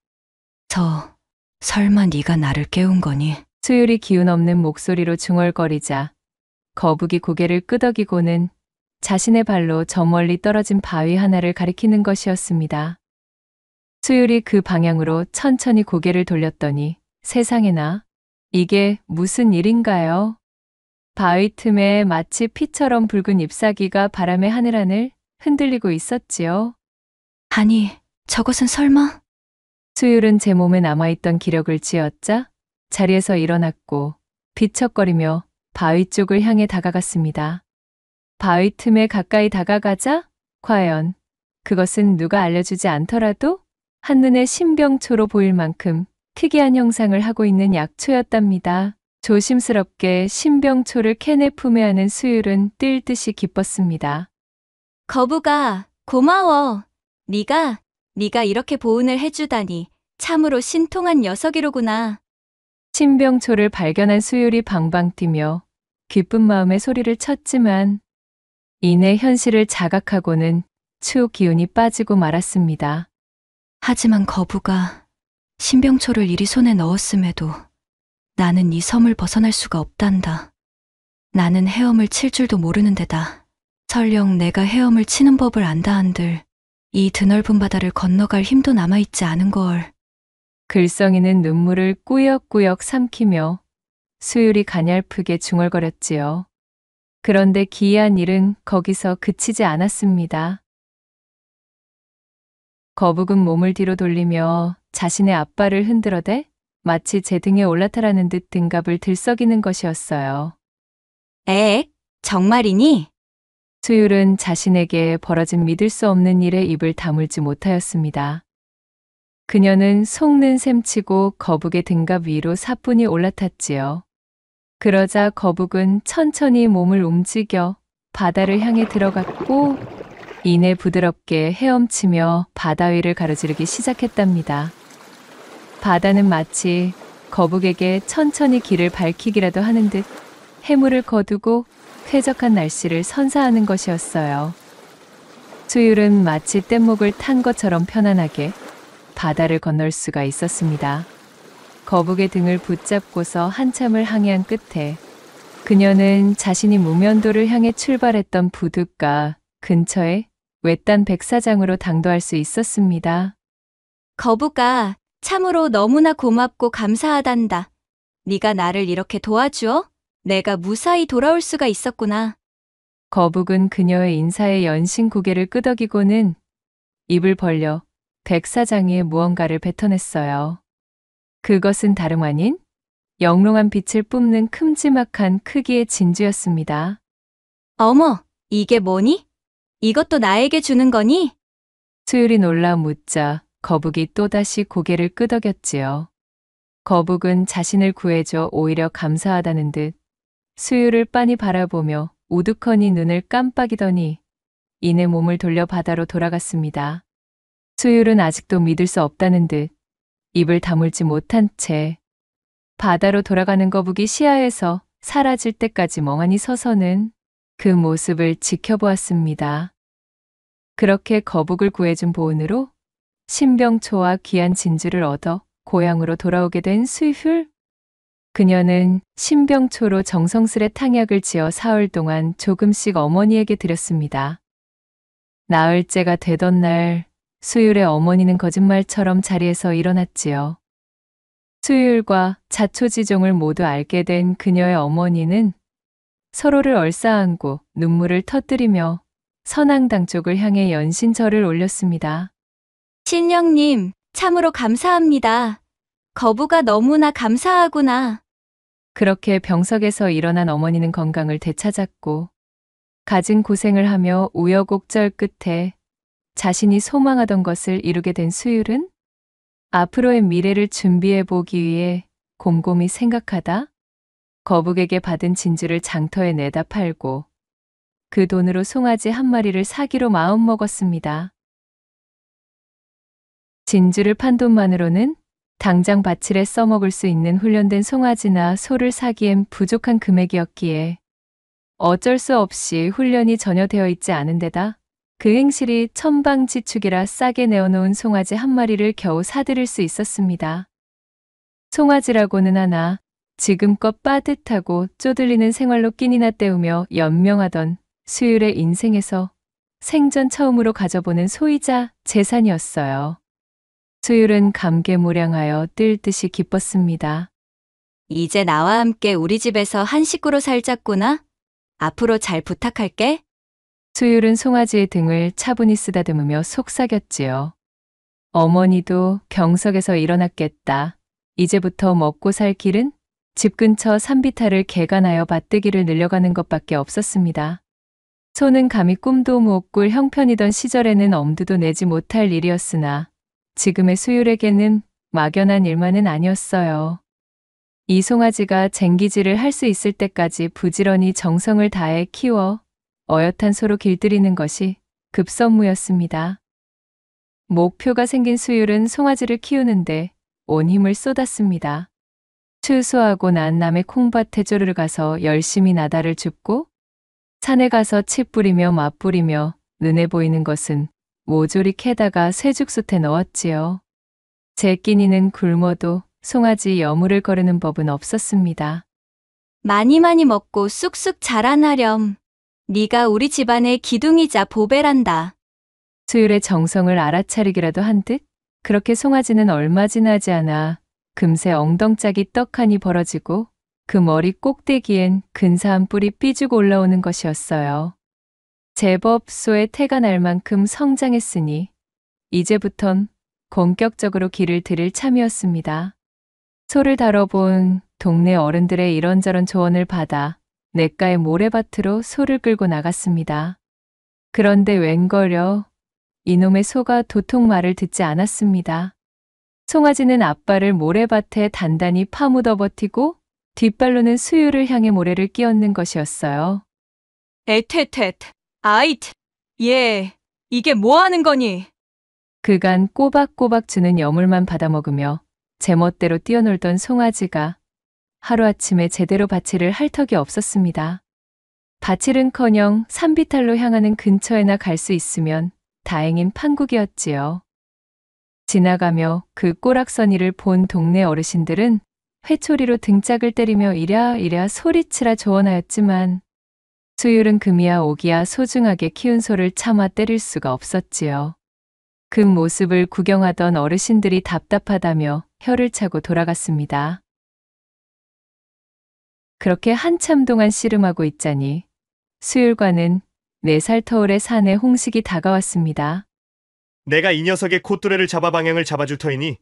설마 네가 나를 깨운 거니?
수율이 기운 없는 목소리로 중얼거리자 거북이 고개를 끄덕이고는 자신의 발로 저 멀리 떨어진 바위 하나를 가리키는 것이었습니다. 수율이 그 방향으로 천천히 고개를 돌렸더니 세상에나 이게 무슨 일인가요? 바위 틈에 마치 피처럼 붉은 잎사귀가 바람의 하늘하늘 흔들리고 있었지요.
아니, 저것은 설마?
수율은 제 몸에 남아있던 기력을 쥐어짜 자리에서 일어났고 비척거리며 바위 쪽을 향해 다가갔습니다. 바위 틈에 가까이 다가가자 과연 그것은 누가 알려주지 않더라도 한눈에 신병초로 보일 만큼 특이한 형상을 하고 있는 약초였답니다. 조심스럽게 신병초를 캔에 품에 안은 수율은 뛸 듯이 기뻤습니다.
거북아, 고마워. 네가 이렇게 보온을 해주다니 참으로 신통한 녀석이로구나.
신병초를 발견한 수율이 방방 뛰며 기쁜 마음에 소리를 쳤지만 이내 현실을 자각하고는 추억 기운이 빠지고 말았습니다.
하지만 거북아, 신병초를 이리 손에 넣었음에도 나는 이 섬을 벗어날 수가 없단다. 나는 헤엄을 칠 줄도 모르는 데다 설령 내가 헤엄을 치는 법을 안다 한들 이 드넓은 바다를 건너갈 힘도 남아있지 않은 걸.
글썽이는 눈물을 꾸역꾸역 삼키며 수율이 가냘프게 중얼거렸지요. 그런데 기이한 일은 거기서 그치지 않았습니다. 거북은 몸을 뒤로 돌리며 자신의 앞발을 흔들어대 마치 제 등에 올라타라는 듯 등갑을 들썩이는 것이었어요.
엥? 정말이니?
수율은 자신에게 벌어진 믿을 수 없는 일에 입을 다물지 못하였습니다. 그녀는 속는 셈치고 거북의 등갑 위로 사뿐히 올라탔지요. 그러자 거북은 천천히 몸을 움직여 바다를 향해 들어갔고 이내 부드럽게 헤엄치며 바다 위를 가로지르기 시작했답니다. 바다는 마치 거북에게 천천히 길을 밝히기라도 하는 듯 해물을 거두고 쾌적한 날씨를 선사하는 것이었어요. 수율은 마치 뗏목을 탄 것처럼 편안하게 바다를 건널 수가 있었습니다. 거북의 등을 붙잡고서 한참을 항해한 끝에 그녀는 자신이 무면도를 향해 출발했던 부둣가 근처에 외딴 백사장으로 당도할 수 있었습니다.
거북아, 참으로 너무나 고맙고 감사하단다. 네가 나를 이렇게 도와주어 내가 무사히 돌아올 수가 있었구나.
거북은 그녀의 인사에 연신 고개를 끄덕이고는 입을 벌려 백사장에 무언가를 뱉어냈어요. 그것은 다름 아닌 영롱한 빛을 뿜는 큼지막한 크기의 진주였습니다.
어머, 이게 뭐니? 이것도 나에게 주는 거니?
수율이 놀라 묻자 거북이 또다시 고개를 끄덕였지요. 거북은 자신을 구해줘 오히려 감사하다는 듯 수율을 빤히 바라보며 우두커니 눈을 깜빡이더니 이내 몸을 돌려 바다로 돌아갔습니다. 수율은 아직도 믿을 수 없다는 듯 입을 다물지 못한 채 바다로 돌아가는 거북이 시야에서 사라질 때까지 멍하니 서서는 그 모습을 지켜보았습니다. 그렇게 거북을 구해준 보은으로 신병초와 귀한 진주를 얻어 고향으로 돌아오게 된 수율. 그녀는 신병초로 정성스레 탕약을 지어 사흘 동안 조금씩 어머니에게 드렸습니다. 나흘째가 되던 날 수율의 어머니는 거짓말처럼 자리에서 일어났지요. 수율과 자초지종을 모두 알게 된 그녀의 어머니는 서로를 얼싸안고 눈물을 터뜨리며 선앙당 쪽을 향해 연신절을 올렸습니다.
신령님, 참으로 감사합니다. 거부가 너무나 감사하구나.
그렇게 병석에서 일어난 어머니는 건강을 되찾았고 갖은 고생을 하며 우여곡절 끝에 자신이 소망하던 것을 이루게 된 수율은 앞으로의 미래를 준비해 보기 위해 곰곰이 생각하다 거북에게 받은 진주를 장터에 내다 팔고 그 돈으로 송아지 한 마리를 사기로 마음먹었습니다. 진주를 판 돈만으로는 당장 밭일에 써먹을 수 있는 훈련된 송아지나 소를 사기엔 부족한 금액이었기에 어쩔 수 없이 훈련이 전혀 되어 있지 않은 데다 그 행실이 천방지축이라 싸게 내어놓은 송아지 한 마리를 겨우 사들일 수 있었습니다. 송아지라고는 하나 지금껏 빠듯하고 쪼들리는 생활로 끼니나 때우며 연명하던 수율의 인생에서 생전 처음으로 가져보는 소이자 재산이었어요. 수율은 감개무량하여 뜰 듯이 기뻤습니다.
이제 나와 함께 우리 집에서 한 식구로 살자꾸나? 앞으로 잘 부탁할게.
수율은 송아지의 등을 차분히 쓰다듬으며 속삭였지요. 어머니도 경석에서 일어났겠다. 이제부터 먹고 살 길은 집 근처 산비탈을 개간하여 밭대기를 늘려가는 것밖에 없었습니다. 소는 감히 꿈도 못 꿀 형편이던 시절에는 엄두도 내지 못할 일이었으나 지금의 수율에게는 막연한 일만은 아니었어요. 이 송아지가 쟁기질을 할 수 있을 때까지 부지런히 정성을 다해 키워 어엿한 소로 길들이는 것이 급선무였습니다. 목표가 생긴 수율은 송아지를 키우는데 온 힘을 쏟았습니다. 추수하고 난 남의 콩밭에 쪼르르 가서 열심히 나다를 줍고 산에 가서 치 뿌리며 맛 뿌리며 눈에 보이는 것은 모조리 캐다가 쇠죽솥에 넣었지요. 제 끼니는 굶어도 송아지 여물을 거르는 법은 없었습니다.
많이 먹고 쑥쑥 자라나렴. 네가 우리 집안의 기둥이자 보배란다.
수율의 정성을 알아차리기라도 한 듯 그렇게 송아지는 얼마 지나지 않아 금세 엉덩짝이 떡하니 벌어지고 그 머리 꼭대기엔 근사한 뿔이 삐죽 올라오는 것이었어요. 제법 소의 태가 날 만큼 성장했으니 이제부턴 본격적으로 길을 들일 참이었습니다. 소를 다뤄본 동네 어른들의 이런저런 조언을 받아 냇가의 모래밭으로 소를 끌고 나갔습니다. 그런데 웬걸요 이놈의 소가 도통 말을 듣지 않았습니다. 송아지는 앞발을 모래밭에 단단히 파묻어 버티고 뒷발로는 수율을 향해 모래를 끼얹는 것이었어요.
에텟텟, 아잇, 예, 이게 뭐 하는 거니?
그간 꼬박꼬박 주는 여물만 받아먹으며 제멋대로 뛰어놀던 송아지가 하루아침에 제대로 밭일을 할 턱이 없었습니다. 밭일은커녕 산비탈로 향하는 근처에나 갈 수 있으면 다행인 판국이었지요. 지나가며 그 꼬락서니를 본 동네 어르신들은 회초리로 등짝을 때리며 이랴 소리치라 조언하였지만 수율은 금이야 오기야 소중하게 키운 소를 차마 때릴 수가 없었지요. 그 모습을 구경하던 어르신들이 답답하다며 혀를 차고 돌아갔습니다. 그렇게 한참 동안 씨름하고 있자니 수율과는 4살 터울의 사내 홍식이 다가왔습니다.
내가 이 녀석의 콧뚜레를 잡아 방향을 잡아줄 터이니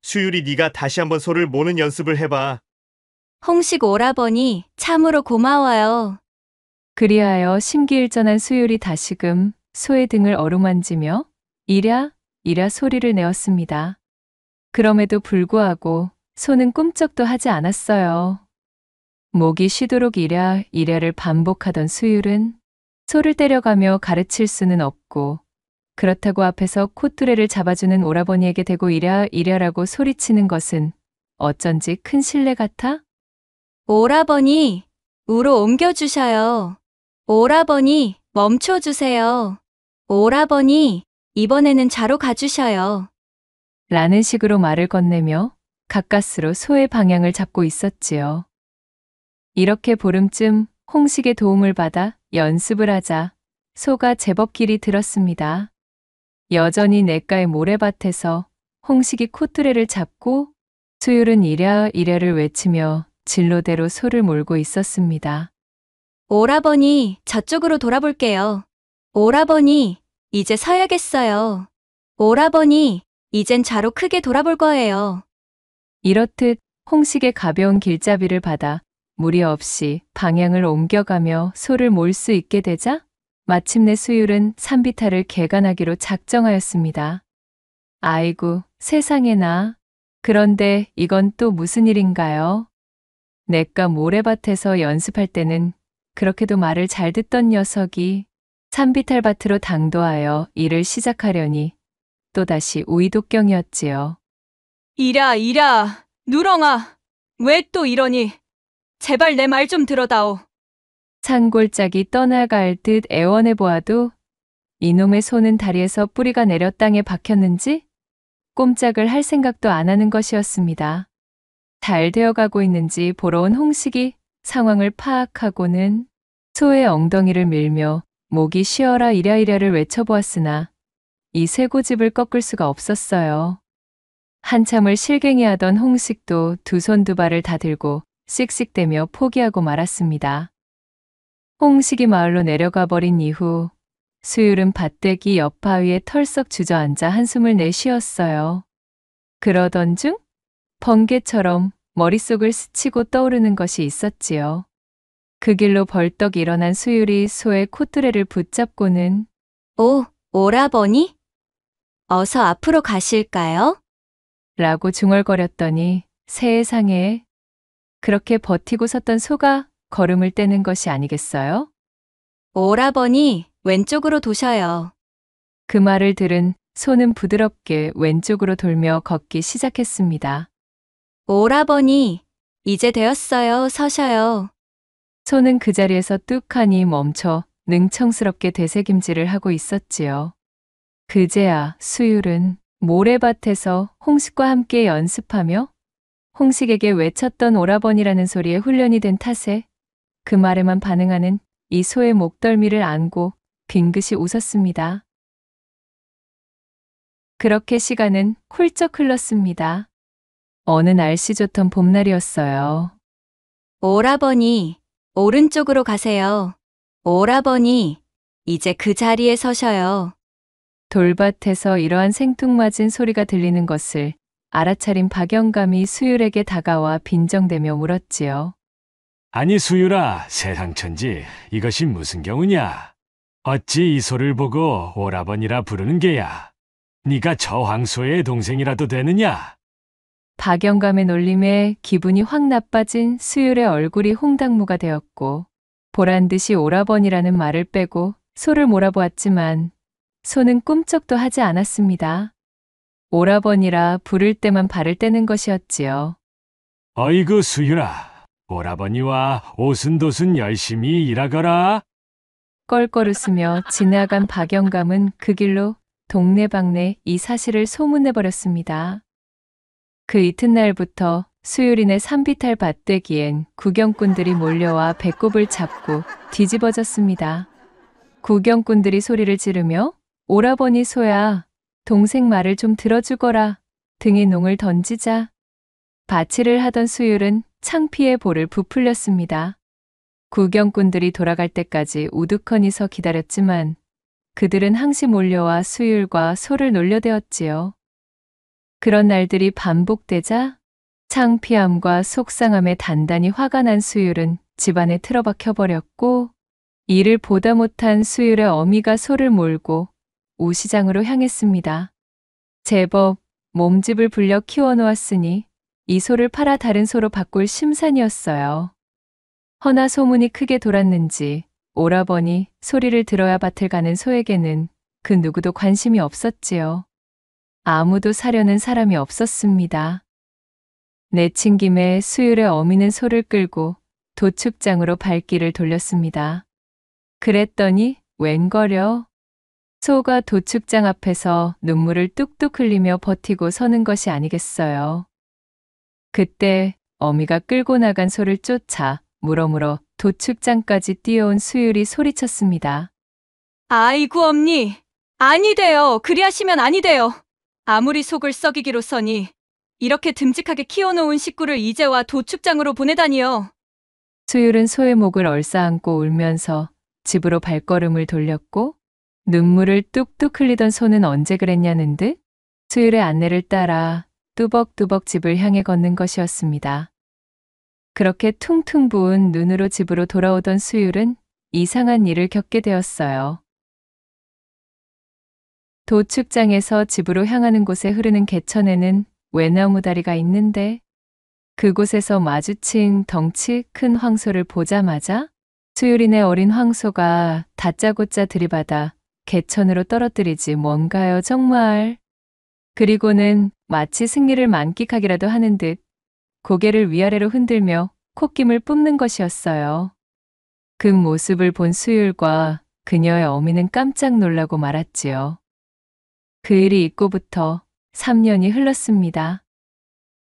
수율이 네가 다시 한번 소를 모는 연습을 해봐.
홍식 오라버니 참으로 고마워요.
그리하여 심기일전한 수율이 다시금 소의 등을 어루만지며 이랴 소리를 내었습니다. 그럼에도 불구하고 소는 꿈쩍도 하지 않았어요. 목이 쉬도록 이랴를 반복하던 수율은 소를 때려가며 가르칠 수는 없고 그렇다고 앞에서 콧뚜레를 잡아주는 오라버니에게 대고 이랴라고 소리치는 것은 어쩐지 큰 실례 같아?
오라버니, 우로 옮겨주셔요. 오라버니, 멈춰주세요. 오라버니, 이번에는 자로 가주셔요.
라는 식으로 말을 건네며 가까스로 소의 방향을 잡고 있었지요. 이렇게 보름쯤 홍식의 도움을 받아 연습을 하자 소가 제법 길이 들었습니다. 여전히 냇가의 모래밭에서 홍식이 콧뚜레를 잡고 수율은 이랴를 외치며 진로대로 소를 몰고 있었습니다.
오라버니, 저쪽으로 돌아볼게요. 오라버니, 이제 서야겠어요. 오라버니, 이젠 자로 크게 돌아볼 거예요.
이렇듯 홍식의 가벼운 길잡이를 받아 무리 없이 방향을 옮겨가며 소를 몰 수 있게 되자 마침내 수율은 산비탈을 개간하기로 작정하였습니다. 아이고, 세상에나. 그런데 이건 또 무슨 일인가요? 냇가 모래밭에서 연습할 때는 그렇게도 말을 잘 듣던 녀석이 산비탈밭으로 당도하여 일을 시작하려니 또다시 우이독경이었지요.
이랴, 누렁아. 왜 또 이러니? 제발 내 말 좀 들어다오.
산골짜기 떠나갈 듯 애원해 보아도 이놈의 소는 다리에서 뿌리가 내려 땅에 박혔는지 꼼짝을 할 생각도 안 하는 것이었습니다. 잘 되어가고 있는지 보러 온 홍식이 상황을 파악하고는 소의 엉덩이를 밀며 목이 쉬어라 이랴를 외쳐보았으나 이 쇠고집을 꺾을 수가 없었어요. 한참을 실갱이하던 홍식도 두 손 두 발을 다 들고 씩씩대며 포기하고 말았습니다. 홍식이 마을로 내려가 버린 이후 수율은 밭대기 옆바위에 털썩 주저앉아 한숨을 내쉬었어요. 그러던 중 번개처럼 머릿속을 스치고 떠오르는 것이 있었지요. 그 길로 벌떡 일어난 수율이 소의 콧뚜레를 붙잡고는
오라버니? 어서 앞으로 가실까요?
라고 중얼거렸더니 세상에 그렇게 버티고 섰던 소가 걸음을 떼는 것이 아니겠어요?
오라버니, 왼쪽으로 도셔요.
그 말을 들은 소는 부드럽게 왼쪽으로 돌며 걷기 시작했습니다.
오라버니, 이제 되었어요. 서셔요.
소는 그 자리에서 뚝하니 멈춰 능청스럽게 되새김질을 하고 있었지요. 그제야 수율은 모래밭에서 홍식과 함께 연습하며 홍식에게 외쳤던 오라버니라는 소리에 훈련이 된 탓에 그 말에만 반응하는 이 소의 목덜미를 안고 빙긋이 웃었습니다. 그렇게 시간은 훌쩍 흘렀습니다. 어느 날씨 좋던 봄날이었어요.
오라버니, 오른쪽으로 가세요. 오라버니, 이제 그 자리에 서셔요.
돌밭에서 이러한 생뚱맞은 소리가 들리는 것을 알아차린 박영감이 수율에게 다가와 빈정대며 물었지요.
아니 수율아, 세상천지 이것이 무슨 경우냐? 어찌 이 소를 보고 오라버니라 부르는 게야? 네가 저 황소의 동생이라도 되느냐?
박영감의 놀림에 기분이 확 나빠진 수율의 얼굴이 홍당무가 되었고 보란듯이 오라버니라는 말을 빼고 소를 몰아보았지만 소는 꿈쩍도 하지 않았습니다. 오라버니라 부를 때만 발을 떼는 것이었지요.
어이구 수율아, 오라버니와 오순도순 열심히 일하거라.
껄껄 웃으며 지나간 박영감은 그 길로 동네방네 이 사실을 소문내버렸습니다. 그 이튿날부터 수율이네 산비탈 밭되기엔 구경꾼들이 몰려와 배꼽을 잡고 뒤집어졌습니다. 구경꾼들이 소리를 지르며 오라버니 소야, 동생 말을 좀 들어주거라 등의 농을 던지자 바치를 하던 수율은 창피해 볼을 부풀렸습니다. 구경꾼들이 돌아갈 때까지 우두커니 서 기다렸지만 그들은 항시 몰려와 수율과 소를 놀려대었지요. 그런 날들이 반복되자 창피함과 속상함에 단단히 화가 난 수율은 집안에 틀어박혀 버렸고 이를 보다 못한 수율의 어미가 소를 몰고 우시장으로 향했습니다. 제법 몸집을 불려 키워놓았으니 이 소를 팔아 다른 소로 바꿀 심산이었어요. 허나 소문이 크게 돌았는지 오라버니 소리를 들어야 밭을 가는 소에게는 그 누구도 관심이 없었지요. 아무도 사려는 사람이 없었습니다. 내친 김에 수율의 어미는 소를 끌고 도축장으로 발길을 돌렸습니다. 그랬더니 웬걸요? 소가 도축장 앞에서 눈물을 뚝뚝 흘리며 버티고 서는 것이 아니겠어요. 그때 어미가 끌고 나간 소를 쫓아 물어물어 도축장까지 뛰어온 수율이 소리쳤습니다.
아이고 엄니, 아니돼요. 그리하시면 아니돼요. 아무리 속을 썩이기로서니 이렇게 듬직하게 키워놓은 식구를 이제와 도축장으로 보내다니요.
수율은 소의 목을 얼싸안고 울면서 집으로 발걸음을 돌렸고 눈물을 뚝뚝 흘리던 소는 언제 그랬냐는 듯 수율의 안내를 따라 뚜벅뚜벅 집을 향해 걷는 것이었습니다. 그렇게 퉁퉁 부은 눈으로 집으로 돌아오던 수율은 이상한 일을 겪게 되었어요. 도축장에서 집으로 향하는 곳에 흐르는 개천에는 외나무 다리가 있는데 그곳에서 마주친 덩치 큰 황소를 보자마자 수율이네 어린 황소가 다짜고짜 들이받아 개천으로 떨어뜨리지 뭔가요 정말. 그리고는 마치 승리를 만끽하기라도 하는 듯 고개를 위아래로 흔들며 콧김을 뿜는 것이었어요. 그 모습을 본 수율과 그녀의 어미는 깜짝 놀라고 말았지요. 그 일이 있고부터 3년이 흘렀습니다.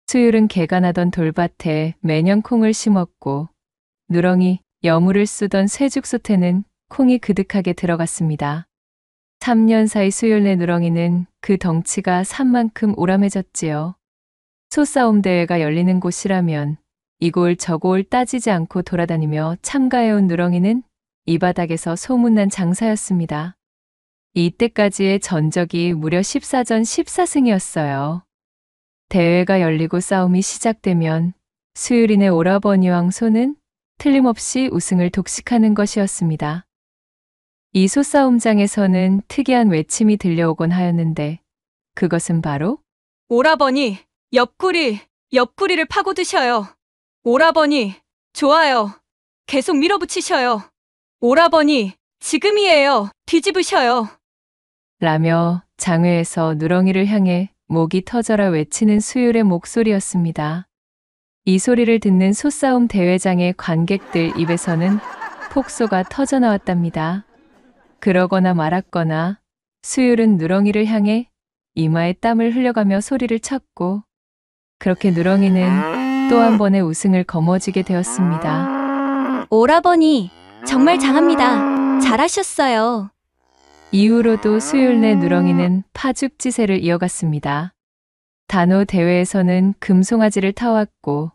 수율은 개가 나던 돌밭에 매년 콩을 심었고 누렁이, 여물을 쓰던 쇠죽솥에는 콩이 그득하게 들어갔습니다. 3년 사이 수율네 누렁이는 그 덩치가 산만큼 오람해졌지요. 소싸움 대회가 열리는 곳이라면 이골 저골 따지지 않고 돌아다니며 참가해온 누렁이는 이 바닥에서 소문난 장사였습니다. 이때까지의 전적이 무려 14전 14승이었어요. 대회가 열리고 싸움이 시작되면 수율이네 오라버니 황소는 틀림없이 우승을 독식하는 것이었습니다. 이 소싸움장에서는 특이한 외침이 들려오곤 하였는데 그것은 바로
오라버니, 옆구리를 파고 드셔요. 오라버니, 좋아요. 계속 밀어붙이셔요. 오라버니, 지금이에요. 뒤집으셔요.
라며 장외에서 누렁이를 향해 목이 터져라 외치는 수율의 목소리였습니다. 이 소리를 듣는 소싸움 대회장의 관객들 입에서는 폭소가 터져나왔답니다. 그러거나 말았거나 수율은 누렁이를 향해 이마에 땀을 흘려가며 소리를 쳤고 그렇게 누렁이는 또 한 번의 우승을 거머쥐게 되었습니다.
오라버니, 정말 장합니다. 잘하셨어요.
이후로도 수율내 누렁이는 파죽지세를 이어갔습니다. 단호 대회에서는 금송아지를 타왔고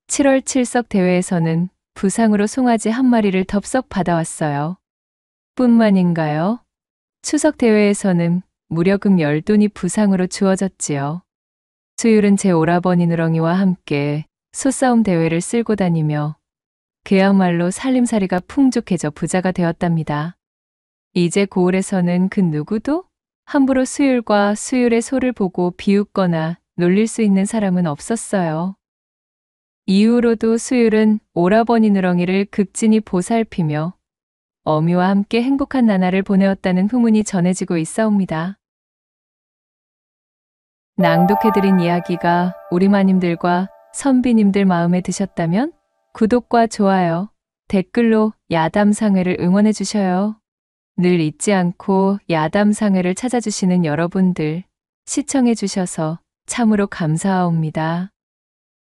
7월 7석 대회에서는 부상으로 송아지 한 마리를 덥석 받아왔어요. 뿐만인가요? 추석 대회에서는 무려 금 10돈이 부상으로 주어졌지요. 수율은 제 오라버니 누렁이와 함께 소싸움 대회를 쓸고 다니며 그야말로 살림살이가 풍족해져 부자가 되었답니다. 이제 고을에서는 그 누구도 함부로 수율과 수율의 소를 보고 비웃거나 놀릴 수 있는 사람은 없었어요. 이후로도 수율은 오라버니 누렁이를 극진히 보살피며 어미와 함께 행복한 나날을 보내었다는 후문이 전해지고 있사옵니다. 낭독해드린 이야기가 우리 마님들과 선비님들 마음에 드셨다면 구독과 좋아요, 댓글로 야담상회를 응원해 주셔요. 늘 잊지 않고 야담상회를 찾아주시는 여러분들, 시청해주셔서 참으로 감사하옵니다.